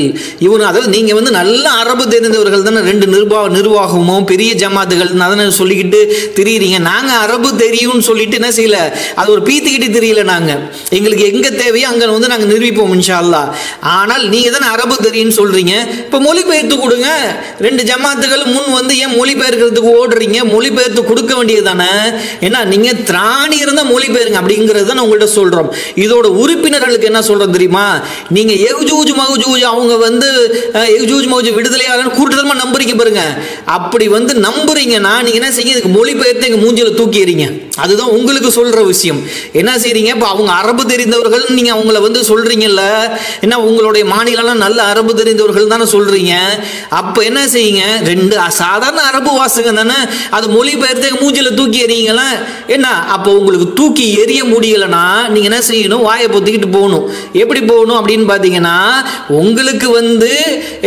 இவனு. அதாவது நீங்கள் வந்து நல்ல அரபு தெரிந்தவர்கள் தானே, 2 நிர்வாகமும் பெரிய ஜமாத்துகள் அதனை சொல்லிக்கிட்டு திரியிறீங்க. நாங்கள் அரபு தெரியும்னு சொல்லிட்டு என்ன செய்யல, அது ஒரு பீத்துக்கிட்டு தெரியல. நாங்கள் எங்களுக்கு எங்கே தேவையோ அங்கே வந்து நாங்கள் நிரூபிப்போம் இன்ஷால்லா. ஆனால் நீங்கள் தானே அரபு தெரியும்னு சொல்கிறீங்க, இப்போ மொழிபெயர்த்து கொடுங்க. 2 ஜமாத்துகள் வந்து ஏன் மொழிபெயர்க்கிறதுக்கு ஓடுறீங்க, மொழிபெயர்த்து கொடுக்க வேண்டியது தானே. ஏன்னா நீங்க திராணி இருந்தா மொழிபெயருங்க அப்படிங்கிறது தான் உங்கள்கிட்ட சொல்றோம். இதோட உறுப்பினர்களுக்கு என்ன சொல்றோம் தெரியுமா, நீங்க யஜூஜ் மஜூஜ் அவங்க வந்து யஜூஜ் மஜூஜ் விடுதலையாளர் கூட்டமா நம்புறீங்க பாருங்க. அப்படி வந்து நம்புறீங்கன்னா நீங்க என்ன செய்யுங்க, இதுக்கு மொழிபெயர்த்து எங்க மூஞ்சில தூக்கிறீங்க. அதுதான் உங்களுக்கு சொல்ற விஷயம். என்ன செய்றீங்க, இப்போ அவங்க அரபு தெரிந்தவர்கள் நீங்க அவங்கள வந்து சொல்றீங்கல்ல, என்ன உங்களுடைய மாநிலம் நல்ல அரபு தெரிந்தவர்கள் தானே சொல்றீங்க. அப்ப என்ன செய்யுங்க, 2 சாதாரண அரபு வாசகம் தானே, அது மொழிபெயர்த்து மூஞ்சில தூக்கி எறிங்களா. என்ன அப்போ உங்களுக்கு தூக்கி எறிய முடியலன்னா நீங்க என்ன செய்யணும், வாயை பொத்திக்கிட்டு போகணும். எப்படி போகணும் அப்படின்னு பாத்தீங்கன்னா, உங்களுக்கு வந்து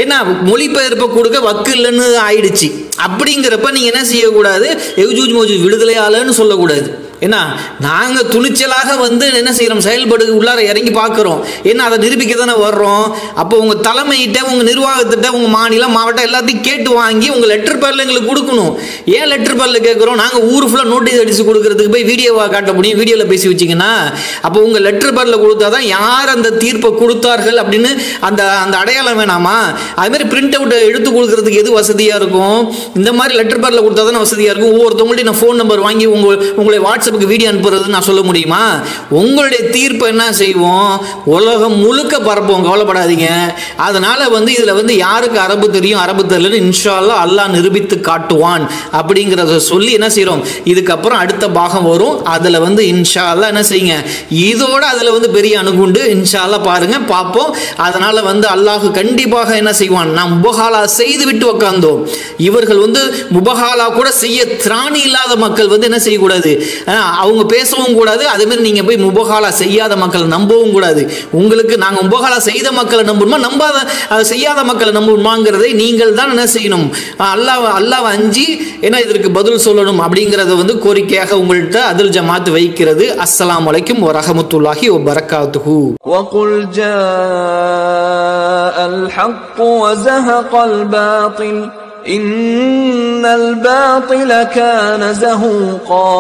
என்ன மொழிபெயர்ப்பை கொடுக்க வக்கு இல்லைன்னு ஆயிடுச்சு. அப்படிங்கிறப்ப நீங்க என்ன செய்யக்கூடாது, யஜூஜ் மஜூஜ் விடுதலையாளன்னு சொல்லக்கூடாது. ஏன்னா நாங்கள் துணிச்சலாக வந்து என்ன செய்கிறோம், செயல்படு உள்ளார இறங்கி பார்க்குறோம். ஏன்னா அதை நிரூபிக்க தானே வர்றோம். அப்போ உங்கள் தலைமையிட்ட, உங்கள் நிர்வாகத்திட்ட, உங்கள் மாநிலம், மாவட்டம் எல்லாத்தையும் கேட்டு வாங்கி உங்கள் லெட்டர் பேரில் எங்களுக்கு கொடுக்கணும். ஏன் லெட்டர் பேரில் கேட்குறோம்? நாங்கள் ஊர் ஃபுல்லாக நோட்டீஸ் அடித்து கொடுக்கறதுக்கு போய் வீடியோவாக காட்ட முடியும்? வீடியோவில் பேசி வச்சிங்கன்னா அப்போ உங்கள் லெட்டர் பேரில் கொடுத்தா தான் யார் அந்த தீர்ப்பை கொடுத்தார்கள் அப்படின்னு அந்த அந்த அடையாளம் வேணாமா? அதுமாதிரி பிரிண்ட் அவுட் எடுத்து கொடுக்கறதுக்கு எது வசதியாக இருக்கும்? இந்த மாதிரி லெட்டர் பேரில் கொடுத்தா தானே வசதியாக இருக்கும். ஒவ்வொருத்தவங்கள்ட்ட நான் ஃபோன் நம்பர் வாங்கி உங்களை வாட்ஸ்அப்புக்கு வீடியோ அனுப்புறது நான் சொல்ல முடியுமா? உங்களுடைய தீர்ப்பை என்ன செய்வோம், உலகம் முழுக்க பரப்போம், கவலைப்படாதீங்க. அதனால வந்து இதுல வந்து யாருக்கு அரபு தெரியும் அரபு தெரியலன்னு இன்ஷா அல்லாஹ் அல்லாஹ் நிரூபித்து காட்டுவான் அப்படிங்கிறத சொல்லி என்ன செய்யறோம். இதுக்கப்புறம் அடுத்த பாகம் வரும், அதுல வந்து இன்ஷா அல்லாஹ் என்ன செய்யுங்க, இதோட அதுல வந்து பெரிய அணுகுண்டு இன்ஷா அல்லாஹ் பாருங்க, பார்ப்போம். அதனால வந்து அல்லாஹ் கண்டிப்பாக என்ன செய்வான், நாம் முபஹாலா செய்து விட்டு உட்கார்ந்தோம். இவர்கள் வந்து முபஹாலா கூட செய்ய திராணி இல்லாத மக்கள் வந்து என்ன செய்யக்கூடாது, அவங்க பேசவும் கூடாது. அதே மாதிரி நீங்க போய் முபஹாலா செய்யாத மக்களை நம்பவும் கூடாது. உங்களுக்கு நாங்க முபஹாலா செய்த மக்களை நம்பணுமா, நம்பாத செய்யாத மக்களை நம்பணுமாங்கிறதை நீங்கள் தான் என்ன செய்யணும், அல்லாஹ் அஞ்சி ஏன்னா இதற்கு பதில் சொல்லணும் அப்படிங்கறத வந்து கோரிக்கையாக உங்கள்கிட்ட அதில் ஜமாத் வைக்கிறது. அஸ்ஸலாமு அலைக்கும் வரஹ்மத்துல்லாஹி வபரகாத்துஹு. وقل جاء الحق وزهق الباطل إن الباطل كان زهوقا